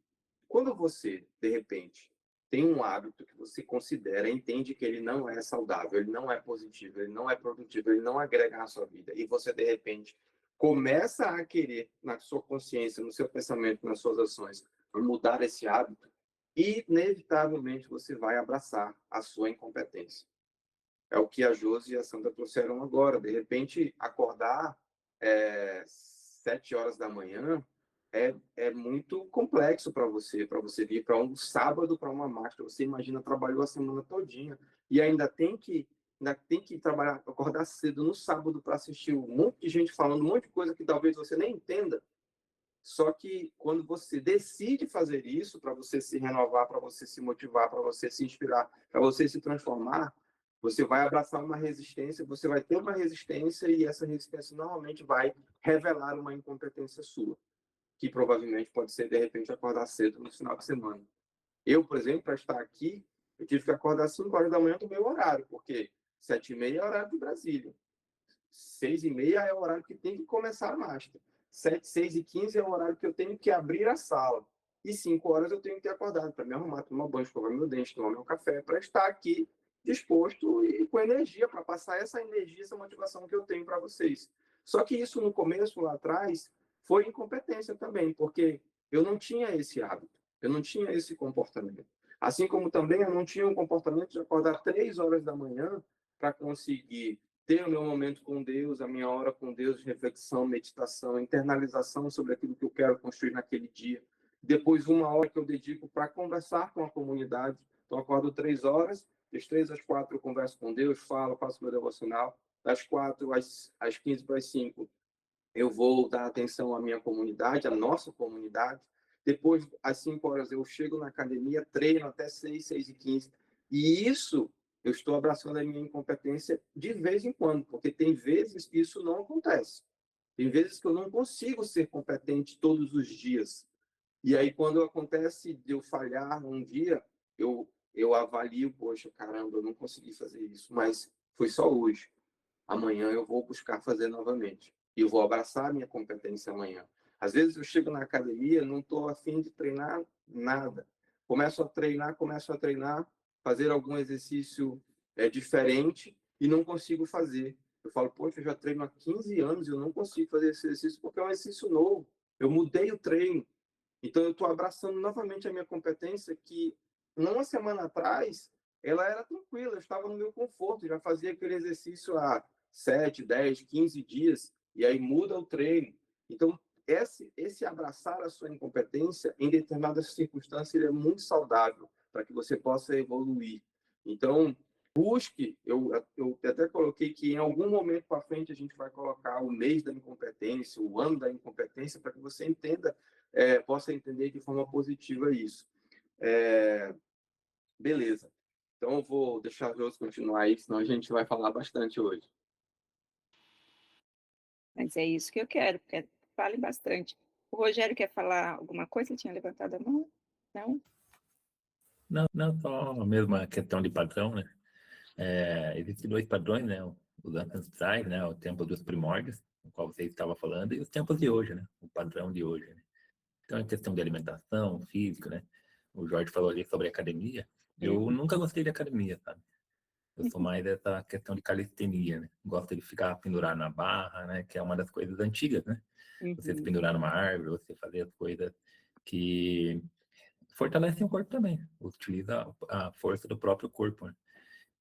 Speaker 1: quando você, de repente, tem um hábito que você considera, entende que ele não é saudável, ele não é positivo, ele não é produtivo, ele não agrega na sua vida, e você, de repente, começa a querer, na sua consciência, no seu pensamento, nas suas ações, mudar esse hábito, inevitavelmente você vai abraçar a sua incompetência. É o que a Josi e a Sandra trouxeram agora. De repente, acordar 7 horas da manhã é muito complexo para você vir para um sábado para uma máquina. Você imagina, trabalhou a semana todinha e ainda tem que trabalhar, acordar cedo no sábado para assistir um monte de gente falando um monte de coisa que talvez você nem entenda. Só que quando você decide fazer isso, para você se renovar, para você se motivar, para você se inspirar, para você se transformar, você vai abraçar uma resistência, você vai ter uma resistência e essa resistência normalmente vai revelar uma incompetência sua, que provavelmente pode ser, de repente, acordar cedo no final de semana. Eu, por exemplo, para estar aqui, eu tive que acordar às 5 horas da manhã do meu horário, porque 7h30 é horário de Brasília. 6h30 é o horário que tem que começar a master. 6h15 é o horário que eu tenho que abrir a sala. E 5 horas eu tenho que ter acordado para me arrumar, tomar banho, escovar meu dente, tomar meu café, para estar aqui disposto e com energia, para passar essa energia, essa motivação que eu tenho para vocês. Só que isso no começo, lá atrás, foi incompetência também, porque eu não tinha esse hábito, eu não tinha esse comportamento. Assim como também eu não tinha um comportamento de acordar 3 horas da manhã para conseguir ter o meu momento com Deus, a minha hora com Deus de reflexão, meditação, internalização sobre aquilo que eu quero construir naquele dia. depois 1 hora que eu dedico para conversar com a comunidade. Então, eu acordo 3 horas, das 3 às 4 eu converso com Deus, falo, faço meu devocional, das 4 às 15 para as 5 eu vou dar atenção à minha comunidade, à nossa comunidade. Depois, às 5 horas, eu chego na academia, treino até 6, 6h15. E isso, eu estou abraçando a minha incompetência de vez em quando, porque tem vezes que isso não acontece. Tem vezes que eu não consigo ser competente todos os dias. E aí, quando acontece de eu falhar um dia, eu avalio, poxa, caramba, eu não consegui fazer isso, mas foi só hoje. Amanhã eu vou buscar fazer novamente. E eu vou abraçar a minha competência amanhã. Às vezes eu chego na academia, não estou afim de treinar nada. Começo a treinar, fazer algum exercício diferente e não consigo fazer. Eu falo, poxa, eu já treino há 15 anos e eu não consigo fazer esse exercício porque é um exercício novo. Eu mudei o treino. Então, eu estou abraçando novamente a minha competência, que uma semana atrás ela era tranquila, eu estava no meu conforto, já fazia aquele exercício há 7, 10, 15 dias, e aí muda o treino. Então, esse abraçar a sua incompetência, em determinadas circunstâncias, ele é muito saudável para que você possa evoluir. Então, busque, eu até coloquei que em algum momento para frente a gente vai colocar o mês da incompetência, o ano da incompetência, para que você entenda possa entender de forma positiva isso. Beleza. Então, eu vou deixar o Jô continuar aí, senão a gente vai falar bastante hoje.
Speaker 3: Mas é isso que eu quero, porque fale bastante. O Rogério quer falar alguma coisa? Ele tinha levantado a mão? Não?
Speaker 2: Não, só a mesma questão de padrão, né? Existem 2 padrões, né? Os ancestrais, né? O tempo dos primórdios, o qual você estava falando, e os tempos de hoje, né? O padrão de hoje, né? Então, a questão de alimentação, física, né? O Jorge falou ali sobre academia. Eu nunca gostei de academia, sabe? Eu sou mais dessa questão de calistenia, né? Gosto de ficar pendurado na barra, né? Que é uma das coisas antigas, né? Você se pendurar numa árvore, você fazer as coisas que fortalecem o corpo também. Utiliza a força do próprio corpo, né?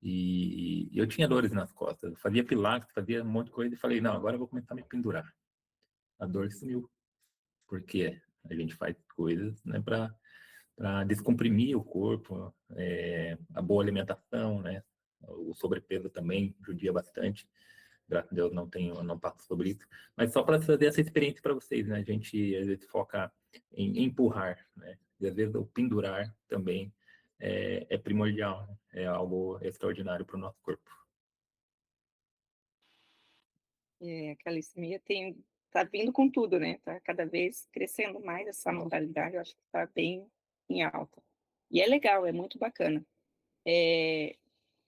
Speaker 2: E eu tinha dores nas costas. Eu fazia pilates, fazia um monte de coisa e falei, não, agora eu vou começar a me pendurar. A dor sumiu. Porque a gente faz coisas, né, para descomprimir o corpo, a boa alimentação, né? O sobrepeso também judia bastante. Graças a Deus não passo sobre isso. Mas só para trazer essa experiência para vocês, né? A gente às vezes foca em empurrar, né? E às vezes o pendurar também é primordial, né? É algo extraordinário para o nosso corpo.
Speaker 3: A calistenia está vindo com tudo, né? Está cada vez crescendo mais essa modalidade, eu acho que está bem em alta. E é legal, é muito bacana.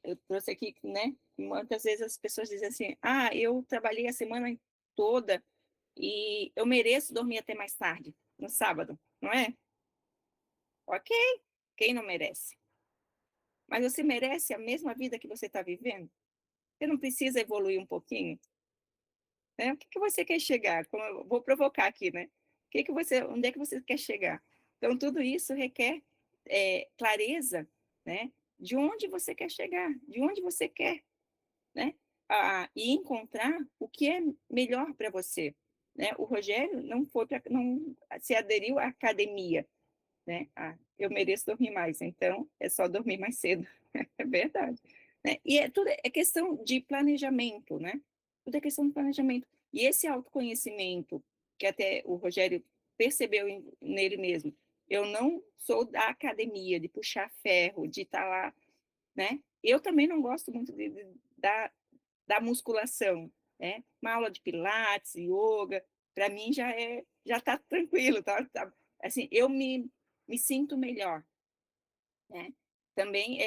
Speaker 3: Eu trouxe aqui, né? Muitas vezes as pessoas dizem assim: ah, eu trabalhei a semana toda e eu mereço dormir até mais tarde, no sábado, não é? Ok, quem não merece? Mas você merece a mesma vida que você está vivendo? Você não precisa evoluir um pouquinho? Né? O que você quer chegar? Como eu vou provocar aqui, né? Onde é que você quer chegar? Então, tudo isso requer clareza, né? De onde você quer chegar, de onde você quer, né? E encontrar o que é melhor para você, né? O Rogério não se aderiu à academia, né? Eu mereço dormir mais, então é só dormir mais cedo, é verdade, né? E tudo é questão de planejamento, né? Tudo é questão de planejamento. E esse autoconhecimento que até o Rogério percebeu nele mesmo, eu não sou da academia, de puxar ferro, de estar lá, né? Eu também não gosto muito da musculação, né? Uma aula de pilates, yoga, para mim já está tranquilo, tá? Assim, eu me sinto melhor, né? Também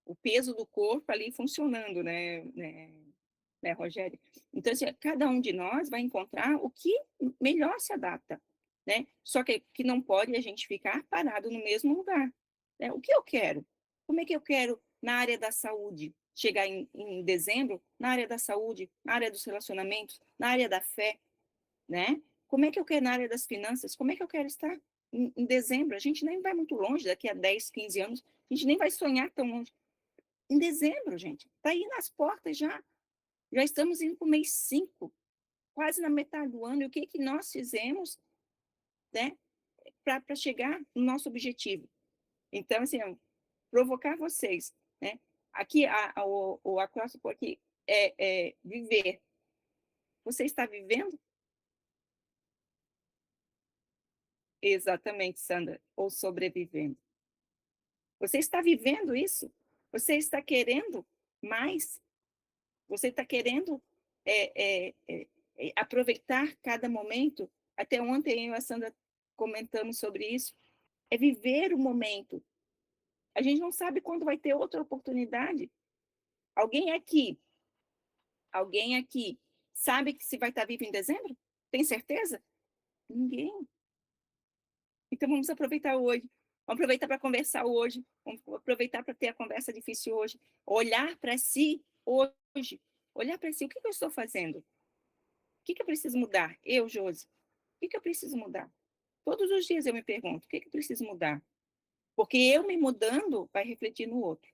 Speaker 3: o peso do corpo ali funcionando, né, Rogério? Então, assim, cada um de nós vai encontrar o que melhor se adapta, né? Só que não pode a gente ficar parado no mesmo lugar, né? O que eu quero? Como é que eu quero na área da saúde? Chegar em dezembro, na área da saúde, na área dos relacionamentos, na área da fé, né? Como é que eu quero na área das finanças? Como é que eu quero estar em dezembro? A gente nem vai muito longe, daqui a 10, 15 anos, a gente nem vai sonhar tão longe. Em dezembro, gente, está aí nas portas já. Já estamos indo para o mês 5, quase na metade do ano. E o que nós fizemos né, para chegar no nosso objetivo. Então, assim, provocar vocês, né? Aqui, o acróstico aqui é viver. Você está vivendo? Exatamente, Sandra, ou sobrevivendo. Você está vivendo isso? Você está querendo mais? Você está querendo aproveitar cada momento? Até ontem eu e a Sandra comentamos sobre isso. É viver o momento. A gente não sabe quando vai ter outra oportunidade. Alguém aqui, alguém aqui sabe que se vai estar vivo em dezembro? Tem certeza? Ninguém. Então vamos aproveitar hoje. Vamos aproveitar para conversar hoje. Vamos aproveitar para ter a conversa difícil hoje. Olhar para si hoje. Olhar para si. O que eu estou fazendo? O que eu preciso mudar? Eu, Josi. O que eu preciso mudar? Todos os dias eu me pergunto, o que eu preciso mudar? Porque eu me mudando vai refletir no outro.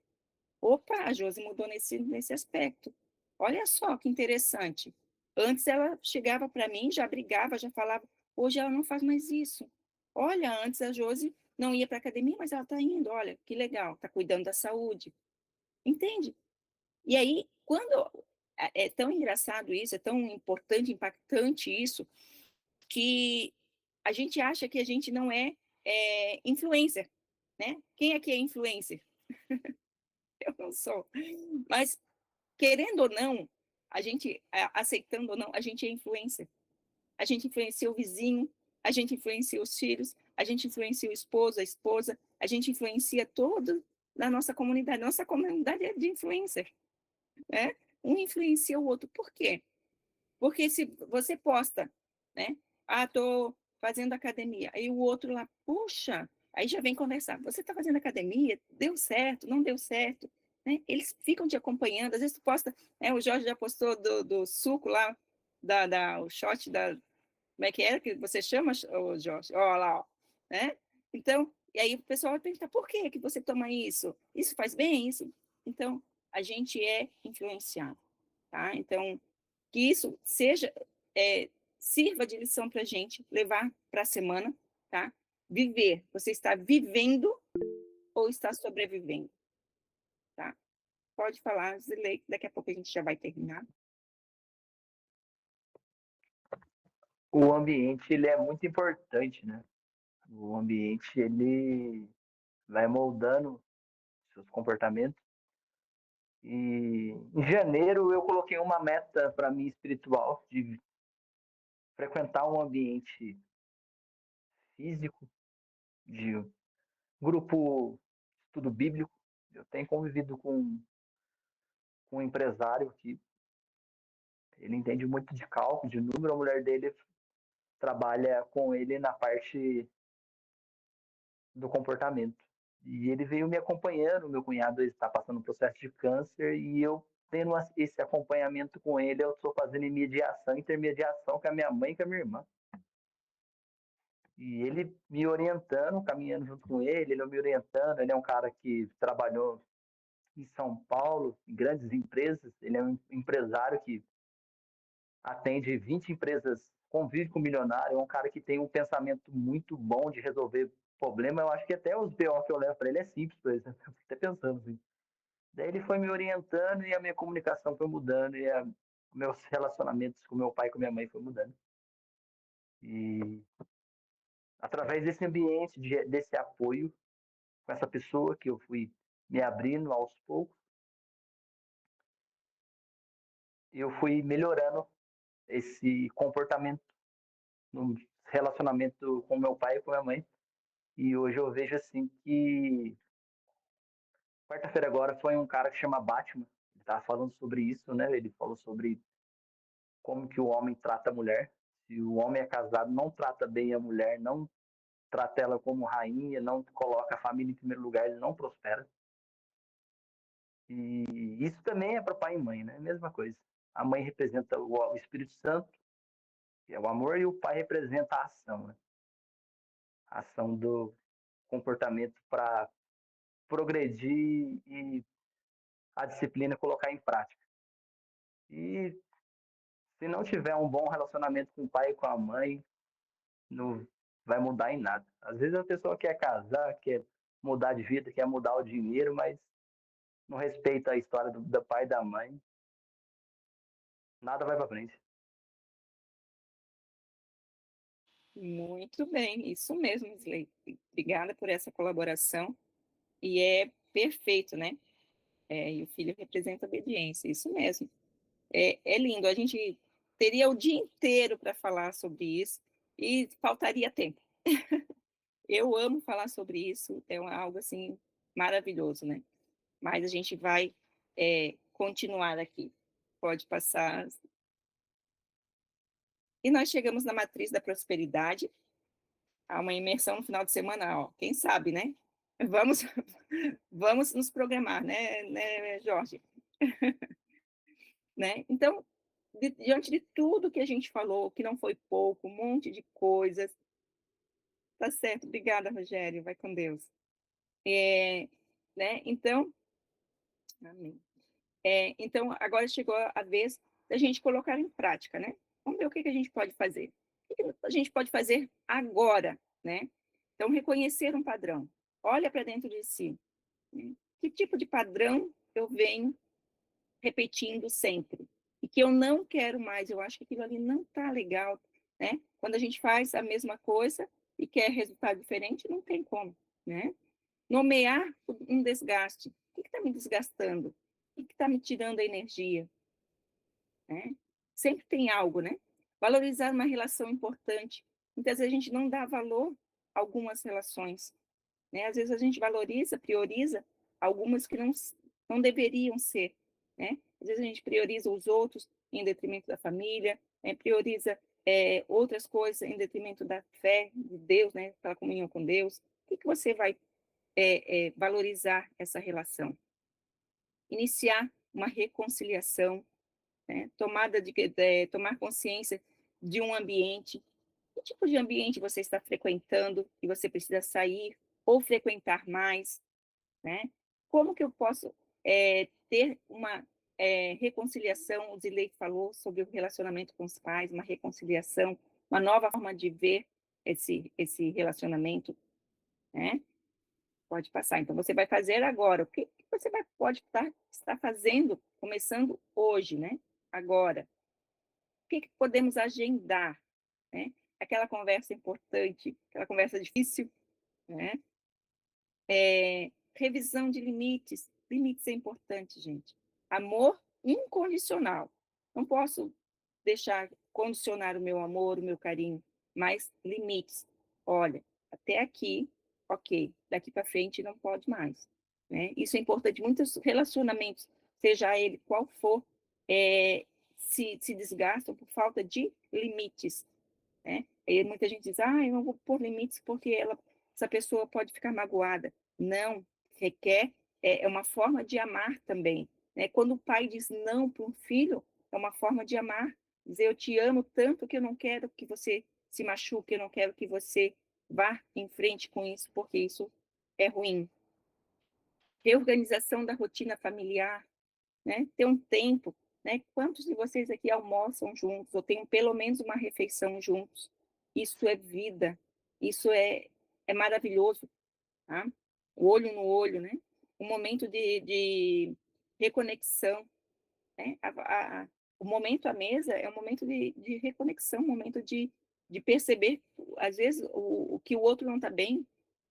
Speaker 3: Opa, a Josi mudou nesse aspecto. Olha só que interessante. Antes ela chegava para mim, já brigava, já falava. Hoje ela não faz mais isso. Olha, antes a Josi não ia para a academia, mas ela está indo. Olha, que legal, está cuidando da saúde. Entende? E aí, quando é tão engraçado isso, é tão importante, impactante isso, que a gente acha que a gente não é influencer, né? Quem aqui é influencer? Eu não sou. Mas, querendo ou não, a gente, aceitando ou não, a gente é influencer. A gente influencia o vizinho, a gente influencia os filhos, a gente influencia o esposo, a esposa, a gente influencia todo na nossa comunidade. Nossa comunidade é de influencer, né? Um influencia o outro. Por quê? Porque se você posta, né? Ah, tô fazendo academia. Aí o outro lá, puxa, aí já vem conversar. Você está fazendo academia? Deu certo? Não deu certo? Né? Eles ficam te acompanhando. Às vezes tu posta, né? O Jorge já postou do suco lá, o shot da, como é que era que você chama, o Jorge? Ó lá, ó, né? Então, e aí o pessoal vai perguntar, por que que você toma isso? Isso faz bem? Isso? Então, a gente é influenciado, tá? Então, que isso sirva de lição para a gente, levar para a semana, tá? Viver. Você está vivendo ou está sobrevivendo, tá? Pode falar, Zilei, daqui a pouco a gente já vai terminar.
Speaker 6: O ambiente ele é muito importante, né? O ambiente ele vai moldando seus comportamentos. E em janeiro eu coloquei uma meta para mim espiritual de frequentar um ambiente físico, de grupo de estudo bíblico. Eu tenho convivido com um empresário que ele entende muito de cálculo, de número. A mulher dele trabalha com ele na parte do comportamento. E ele veio me acompanhando. Meu cunhado está passando um processo de câncer e eu tendo esse acompanhamento com ele, eu estou fazendo intermediação com a minha mãe e com a minha irmã. E ele me orientando, caminhando junto com ele me orientando. Ele é um cara que trabalhou em São Paulo, em grandes empresas. Ele é um empresário que atende 20 empresas, convive com milionário. É um cara que tem um pensamento muito bom de resolver problema. Eu acho que até os BO que eu levo para ele é simples para ele. Eu fico até pensando assim. Daí ele foi me orientando e a minha comunicação foi mudando e meus relacionamentos com meu pai e com minha mãe foi mudando. E através desse ambiente, desse apoio com essa pessoa que eu fui me abrindo aos poucos, eu fui melhorando esse comportamento no relacionamento com meu pai e com minha mãe. E hoje eu vejo assim que quarta-feira agora foi um cara que chama Batman. Ele estava falando sobre isso, né? Ele falou sobre como que o homem trata a mulher. Se o homem é casado, não trata bem a mulher, não trata ela como rainha, não coloca a família em primeiro lugar, ele não prospera. E isso também é para pai e mãe, né? Mesma coisa. A mãe representa o Espírito Santo, que é o amor, e o pai representa a ação, né? A ação do comportamento para progredir e a disciplina colocar em prática. E se não tiver um bom relacionamento com o pai e com a mãe, vai mudar em nada. Às vezes a pessoa quer casar, quer mudar de vida, quer mudar o dinheiro, mas não respeita a história do pai e da mãe, nada vai para frente.
Speaker 3: Muito bem, isso mesmo, Isley. Obrigada por essa colaboração. E é perfeito, né? E o filho representa a obediência, isso mesmo. É lindo, a gente teria o dia inteiro para falar sobre isso e faltaria tempo. Eu amo falar sobre isso, é algo assim maravilhoso, né? Mas a gente vai continuar aqui. Pode passar. E nós chegamos na matriz da prosperidade, há uma imersão no final de semana, ó, quem sabe, né? Vamos, vamos nos programar, né, Jorge? Né? Então, diante de tudo que a gente falou, que não foi pouco, um monte de coisas, tá certo, obrigada, Rogério, vai com Deus. Né? Então, amém. Então, agora chegou a vez da gente colocar em prática, né? Vamos ver o que a gente pode fazer. O que a gente pode fazer agora, né? Então, reconhecer um padrão. Olha para dentro de si. Né? Que tipo de padrão eu venho repetindo sempre? E que eu não quero mais, eu acho que aquilo ali não está legal, né? Quando a gente faz a mesma coisa e quer resultado diferente, não tem como, né? Nomear um desgaste. O que está me desgastando? O que está me tirando a energia? Né? Sempre tem algo, né? Valorizar uma relação importante. Muitas vezes a gente não dá valor a algumas relações, né? Às vezes a gente valoriza, prioriza algumas que não deveriam ser, né? Às vezes a gente prioriza os outros em detrimento da família, prioriza outras coisas em detrimento da fé de Deus, né? Pela comunhão com Deus. O que você vai valorizar essa relação? Iniciar uma reconciliação, né? Tomar consciência de um ambiente. Que tipo de ambiente você está frequentando e você precisa sair ou frequentar mais, né? Como que eu posso ter uma reconciliação? O Zilei falou sobre o relacionamento com os pais, uma reconciliação, uma nova forma de ver esse relacionamento, né? Pode passar. Então, você vai fazer agora. O que você pode estar fazendo, começando hoje, né? Agora. O que podemos agendar, né? Aquela conversa importante, aquela conversa difícil, né? Revisão de limites. Limites é importante, gente. Amor incondicional. Não posso deixar condicionar o meu amor, o meu carinho, mas limites. Olha, até aqui, ok. Daqui para frente não pode mais. Né? Isso é importante. Muitos relacionamentos, seja ele qual for, se desgastam por falta de limites. Né? E muita gente diz, eu não vou pôr limites porque essa pessoa pode ficar magoada. Não, requer uma forma de amar também. Né? Quando o pai diz não para um filho, é uma forma de amar. Dizer, eu te amo tanto que eu não quero que você se machuque, eu não quero que você vá em frente com isso, porque isso é ruim. Reorganização da rotina familiar, né? Ter um tempo, né? Quantos de vocês aqui almoçam juntos, ou têm pelo menos uma refeição juntos? Isso é vida, isso é maravilhoso, tá? O olho no olho, né? Um momento de reconexão, né? O momento à mesa é um momento de reconexão, um momento de perceber, às vezes, o que o outro não está bem,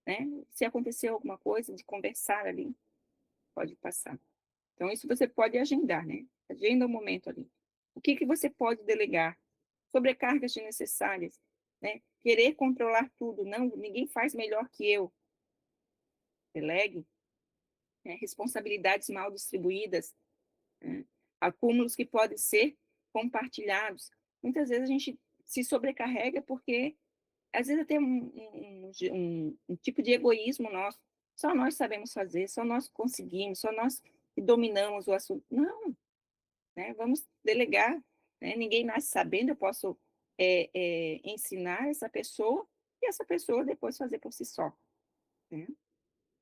Speaker 3: né? Se aconteceu alguma coisa, de conversar ali, pode passar. Então, isso você pode agendar, né? Agenda o momento ali. O que você pode delegar? Sobrecargas desnecessárias, né? Querer controlar tudo. Não, ninguém faz melhor que eu. Delegue. Né? Responsabilidades mal distribuídas. Né? Acúmulos que podem ser compartilhados. Muitas vezes a gente se sobrecarrega porque, às vezes, até um tipo de egoísmo nosso. Só nós sabemos fazer, só nós conseguimos, só nós dominamos o assunto. Não, né? Vamos delegar, né? Ninguém nasce sabendo, eu posso ensinar essa pessoa e essa pessoa depois fazer por si só. Né?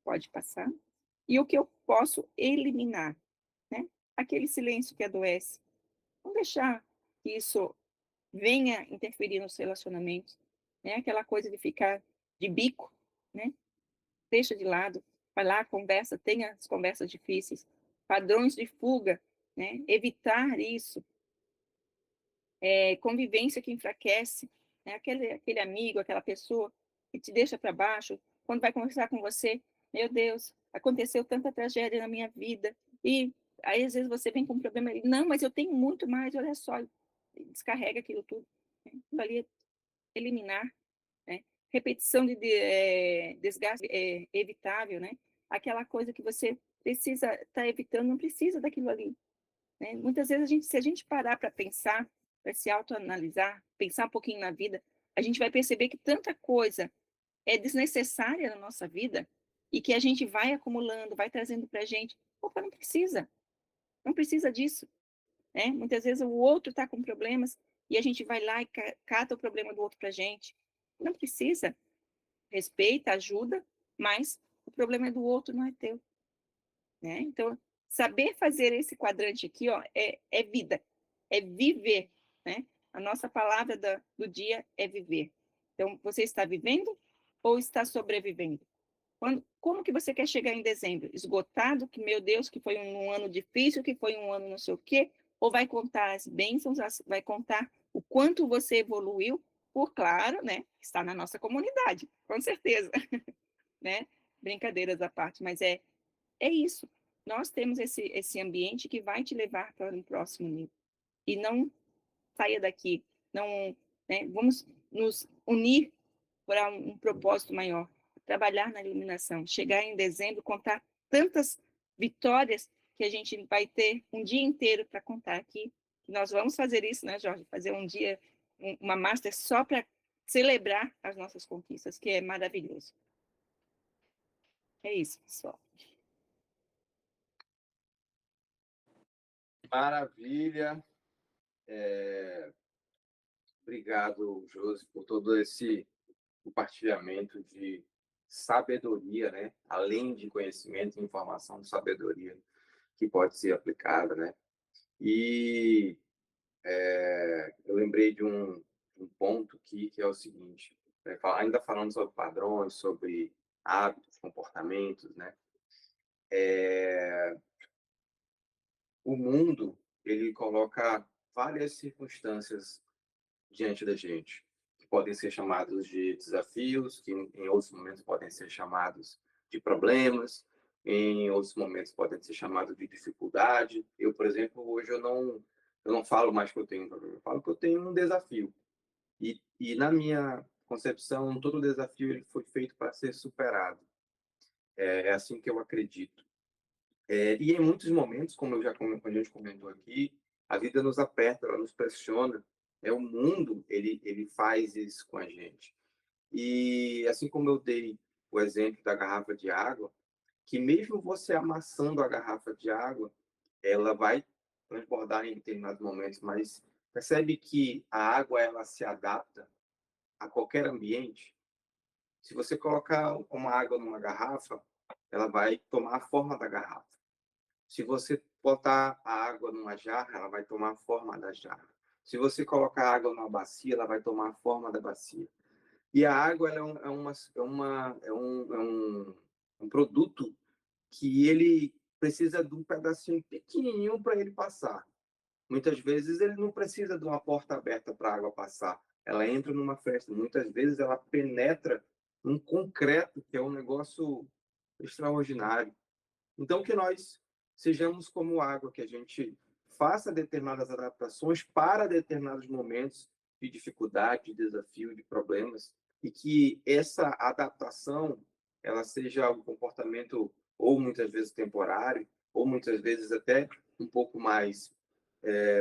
Speaker 3: Pode passar. E o que eu posso eliminar? Né? Aquele silêncio que adoece. Não deixar que isso venha interferir nos relacionamentos. né? Aquela coisa de ficar de bico, né? Deixa de lado, vai lá, conversa, tenha as conversas difíceis, padrões de fuga, né? Evitar isso, convivência que enfraquece, né? Aquele amigo, aquela pessoa que te deixa para baixo, quando vai conversar com você, meu Deus, aconteceu tanta tragédia na minha vida, e aí às vezes você vem com um problema, não, mas eu tenho muito mais, olha só, descarrega aquilo tudo, né? Aquilo ali, eliminar, né? Repetição de desgaste evitável, né? Aquela coisa que você precisa estar evitando, não precisa daquilo ali, né? Muitas vezes, se a gente parar para pensar, para se autoanalisar, pensar um pouquinho na vida, a gente vai perceber que tanta coisa é desnecessária na nossa vida e que a gente vai acumulando, vai trazendo para a gente. Opa, não precisa disso, né? Muitas vezes o outro está com problemas e a gente vai lá e cata o problema do outro para a gente. Não precisa. Respeita, ajuda, mas o problema é do outro, não é teu, né? Então, saber fazer esse quadrante aqui, ó, é vida, é viver, né? A nossa palavra do dia é viver. Então, você está vivendo ou está sobrevivendo? Como que você quer chegar em dezembro? Esgotado, que, meu Deus, que foi um ano difícil, que foi um ano não sei o quê, ou vai contar as bênçãos, vai contar o quanto você evoluiu, por claro, né? Está na nossa comunidade, com certeza, né? Brincadeiras à parte, mas é isso. Nós temos esse ambiente que vai te levar para um próximo nível. E não saia daqui, não, né? Vamos nos unir para um propósito maior, trabalhar na iluminação, chegar em dezembro, contar tantas vitórias que a gente vai ter um dia inteiro para contar aqui. Nós vamos fazer isso, né, Jorge? Fazer um dia, uma master só para celebrar as nossas conquistas, que é maravilhoso. É isso, pessoal.
Speaker 1: Maravilha. Obrigado, Josi, por todo esse compartilhamento de sabedoria, né? Além de conhecimento e informação, sabedoria que pode ser aplicada, né? E eu lembrei de um ponto aqui que é o seguinte, né? Ainda falando sobre padrões, sobre hábitos, comportamentos, né? O mundo, ele coloca várias circunstâncias diante da gente, que podem ser chamados de desafios, que em outros momentos podem ser chamados de problemas, em outros momentos podem ser chamados de dificuldade. Eu, por exemplo, hoje eu não falo mais que eu tenho um problema, eu falo que eu tenho um desafio. E na minha concepção, todo desafio ele foi feito para ser superado. É assim que eu acredito. E em muitos momentos, como a gente comentou aqui, a vida nos aperta, ela nos pressiona. O mundo, ele faz isso com a gente. E assim como eu dei o exemplo da garrafa de água, que mesmo você amassando a garrafa de água, ela vai transbordar em determinados momentos, mas percebe que a água ela se adapta a qualquer ambiente. Se você colocar uma água numa garrafa, ela vai tomar a forma da garrafa. Se você botar a água numa jarra, ela vai tomar a forma da jarra. Se você colocar a água numa bacia, ela vai tomar a forma da bacia. E a água ela é um produto que ele precisa de um pedacinho pequenininho para ele passar. Muitas vezes ele não precisa de uma porta aberta para a água passar. Ela entra numa fresta. Muitas vezes ela penetra num concreto, que é um negócio extraordinário. Então, que nós sejamos como água, que a gente faça determinadas adaptações para determinados momentos de dificuldade, de desafio, de problemas, e que essa adaptação ela seja um comportamento ou muitas vezes temporário, ou muitas vezes até um pouco mais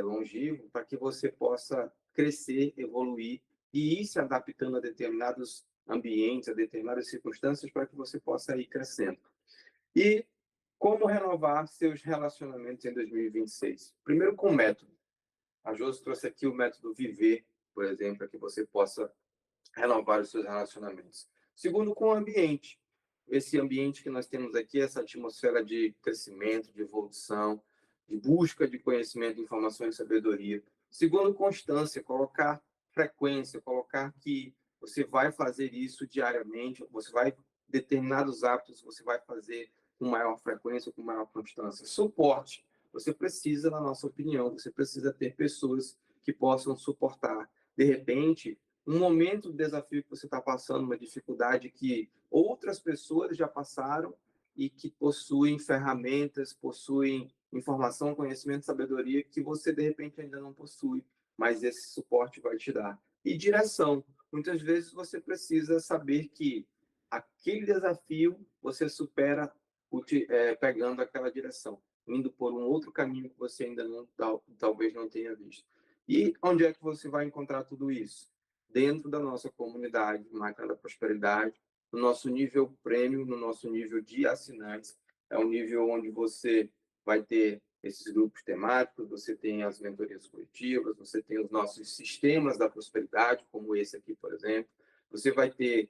Speaker 1: longevo, para que você possa crescer, evoluir e ir se adaptando a determinados ambientes, a determinadas circunstâncias, para que você possa ir crescendo. E como renovar seus relacionamentos em 2026? Primeiro, com método. A Josi trouxe aqui o método Viver, por exemplo, para que você possa renovar os seus relacionamentos. Segundo, com o ambiente. Esse ambiente que nós temos aqui, essa atmosfera de crescimento, de evolução, de busca de conhecimento, informação e sabedoria. Segundo, constância, colocar frequência, colocar que você vai fazer isso diariamente, você vai determinados hábitos você vai fazer com maior frequência, com maior constância. Suporte. Você precisa, na nossa opinião, você precisa ter pessoas que possam suportar. De repente, um momento de desafio que você está passando, uma dificuldade que outras pessoas já passaram e que possuem ferramentas, possuem informação, conhecimento, sabedoria que você, de repente, ainda não possui, mas esse suporte vai te dar. E direção. Muitas vezes você precisa saber que aquele desafio você supera pegando aquela direção, indo por um outro caminho que você ainda não talvez não tenha visto. E onde é que você vai encontrar tudo isso? Dentro da nossa comunidade, Máquina da Prosperidade, no nosso nível prêmio, no nosso nível de assinantes. É um nível onde você vai ter esses grupos temáticos, você tem as mentorias coletivas, você tem os nossos sistemas da prosperidade, como esse aqui, por exemplo. Você vai ter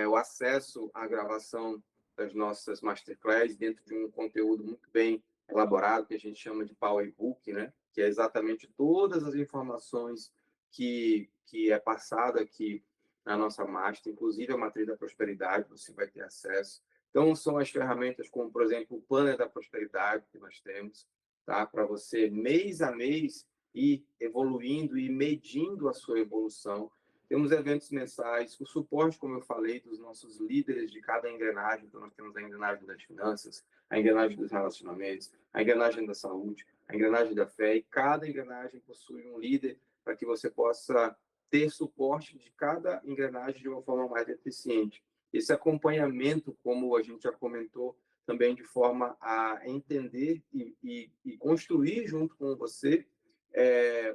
Speaker 1: o acesso à gravação das nossas masterclass dentro de um conteúdo muito bem elaborado, que a gente chama de Power Book, né? Que é exatamente todas as informações que é passada aqui na nossa master, inclusive a matriz da prosperidade, você vai ter acesso. Então, são as ferramentas como, por exemplo, o Planner da Prosperidade que nós temos, tá? Para você, mês a mês, ir evoluindo e medindo a sua evolução. Temos eventos mensais, o suporte, como eu falei, dos nossos líderes de cada engrenagem. Então, nós temos a engrenagem das finanças, a engrenagem dos relacionamentos, a engrenagem da saúde, a engrenagem da fé, e cada engrenagem possui um líder para que você possa ter suporte de cada engrenagem de uma forma mais eficiente. Esse acompanhamento, como a gente já comentou, também de forma a entender e construir junto com você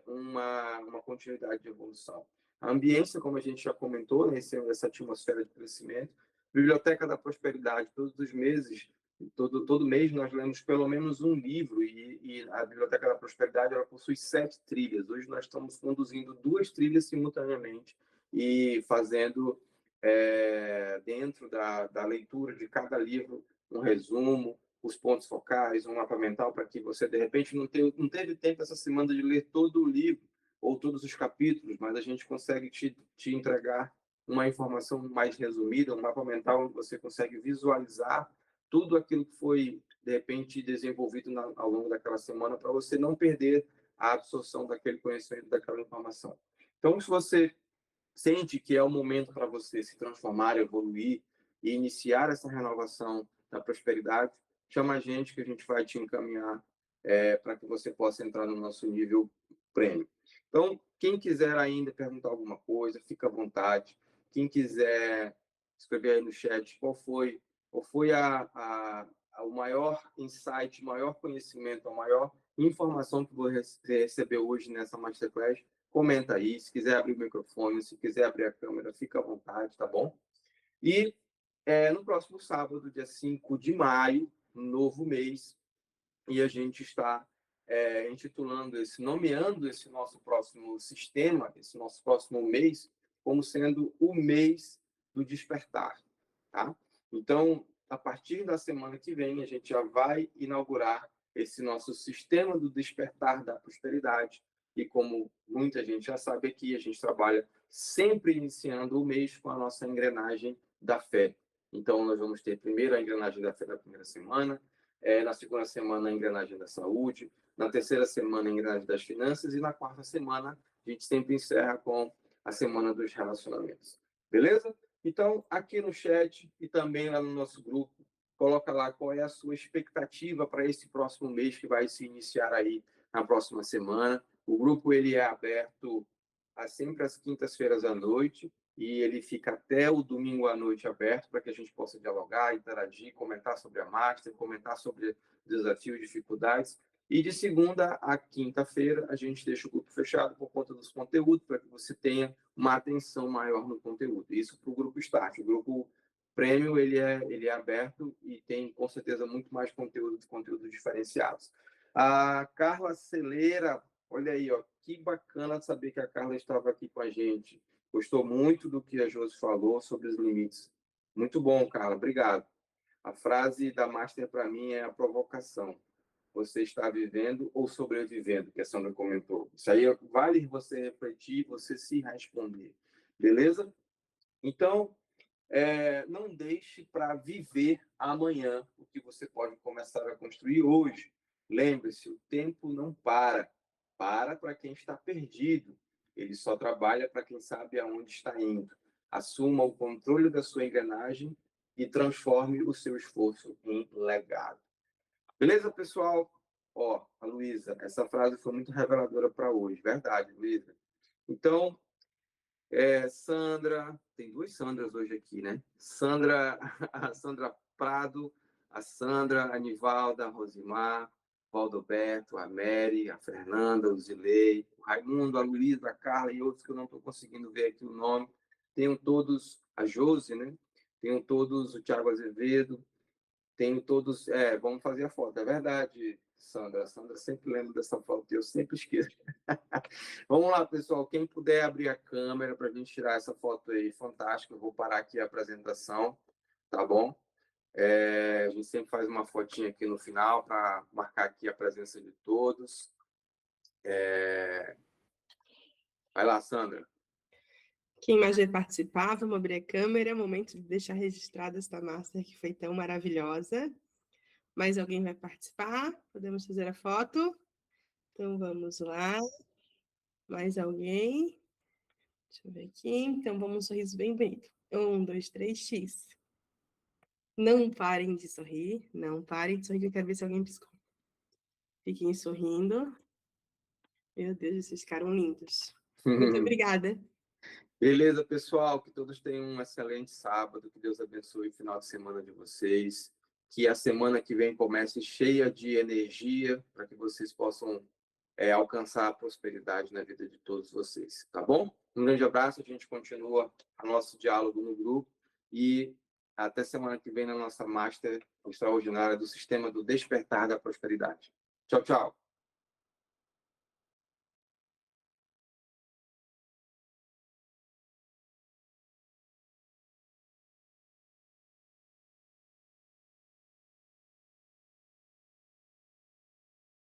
Speaker 1: uma continuidade de evolução. A ambiência, como a gente já comentou, né, essa atmosfera de crescimento. Biblioteca da Prosperidade, todos os meses, todo mês nós lemos pelo menos um livro, e a Biblioteca da Prosperidade ela possui 7 trilhas. Hoje nós estamos conduzindo 2 trilhas simultaneamente e fazendo, dentro da leitura de cada livro, um resumo, os pontos focais, um mapa mental, para que você, de repente, não teve tempo essa semana de ler todo o livro ou todos os capítulos, mas a gente consegue te entregar uma informação mais resumida, um mapa mental onde você consegue visualizar tudo aquilo que foi, de repente, desenvolvido ao longo daquela semana, para você não perder a absorção daquele conhecimento, daquela informação. Então, se você sente que é o momento para você se transformar, evoluir e iniciar essa renovação da prosperidade, chama a gente que a gente vai te encaminhar para que você possa entrar no nosso nível prêmio. Então, quem quiser ainda perguntar alguma coisa, fica à vontade. Quem quiser escrever aí no chat qual foi o maior insight, o maior conhecimento, a maior informação que você recebeu hoje nessa Masterclass, comenta aí. Se quiser abrir o microfone, se quiser abrir a câmera, fica à vontade, tá bom? E no próximo sábado, dia 5 de maio, um novo mês, e a gente está nomeando esse nosso próximo sistema, esse nosso próximo mês, como sendo o mês do despertar, tá? Então, a partir da semana que vem, a gente já vai inaugurar esse nosso sistema do despertar da prosperidade. E como muita gente já sabe aqui, a gente trabalha sempre iniciando o mês com a nossa engrenagem da fé. Então, nós vamos ter primeiro a engrenagem da fé da primeira semana, na segunda semana a engrenagem da saúde, na terceira semana a engrenagem das finanças, e na quarta semana a gente sempre encerra com a semana dos relacionamentos. Beleza? Então, aqui no chat e também lá no nosso grupo, coloca lá qual é a sua expectativa para esse próximo mês que vai se iniciar aí na próxima semana. O grupo ele é aberto sempre às quintas-feiras à noite, e ele fica até o domingo à noite aberto para que a gente possa dialogar, interagir, comentar sobre a Master, comentar sobre desafios, dificuldades. E de segunda a quinta-feira a gente deixa o grupo fechado por conta dos conteúdos, para que você tenha uma atenção maior no conteúdo. Isso para o grupo Start. O grupo Prêmio ele é aberto e tem com certeza muito mais conteúdos diferenciados. A Carla Celeira, olha aí, ó, que bacana saber que a Carla estava aqui com a gente. Gostou muito do que a Josi falou sobre os limites. Muito bom, Carla, obrigado. A frase da Master para mim é a provocação. Você está vivendo ou sobrevivendo, que a Sandra comentou. Isso aí vale você refletir, você se responder. Beleza? Então, não deixe para viver amanhã o que você pode começar a construir hoje. Lembre-se, o tempo não para. Para quem está perdido. Ele só trabalha para quem sabe aonde está indo. Assuma o controle da sua engrenagem e transforme o seu esforço em legado. Beleza, pessoal? Ó, a Luísa, essa frase foi muito reveladora para hoje. Verdade, Luísa. Então, Sandra, tem duas Sandras hoje aqui, né? Sandra, a Sandra Prado, a Sandra, a Nivalda, a Rosimar, o Valdoberto, a Mary, a Fernanda, o Zilei, o Raimundo, a Luísa, a Carla e outros que eu não estou conseguindo ver aqui o nome. Tenham todos, a Josi, né? Tenham todos o Thiago Azevedo, tenho todos. Vamos fazer a foto. É verdade, Sandra. A Sandra sempre lembra dessa foto e eu sempre esqueço. Vamos lá, pessoal. Quem puder abrir a câmera para a gente tirar essa foto aí, fantástica. Eu vou parar aqui a apresentação, tá bom? A gente sempre faz uma fotinha aqui no final para marcar aqui a presença de todos. Vai lá, Sandra.
Speaker 5: Quem mais vai participar, vamos abrir a câmera. Momento de deixar registrada esta master que foi tão maravilhosa. Mais alguém vai participar? Podemos fazer a foto? Então, vamos lá. Mais alguém? Deixa eu ver aqui. Então, vamos um sorriso bem bonito. 1, 2, 3, X. Não parem de sorrir. Não parem de sorrir, que eu quero ver se alguém piscou. Fiquem sorrindo. Meu Deus, vocês ficaram lindos. Muito obrigada.
Speaker 1: Beleza, pessoal? Que todos tenham um excelente sábado. Que Deus abençoe o final de semana de vocês. Que a semana que vem comece cheia de energia para que vocês possam alcançar a prosperidade na vida de todos vocês, tá bom? Um grande abraço, a gente continua o nosso diálogo no grupo e até semana que vem na nossa Master Extraordinária do Sistema do Despertar da Prosperidade. Tchau, tchau!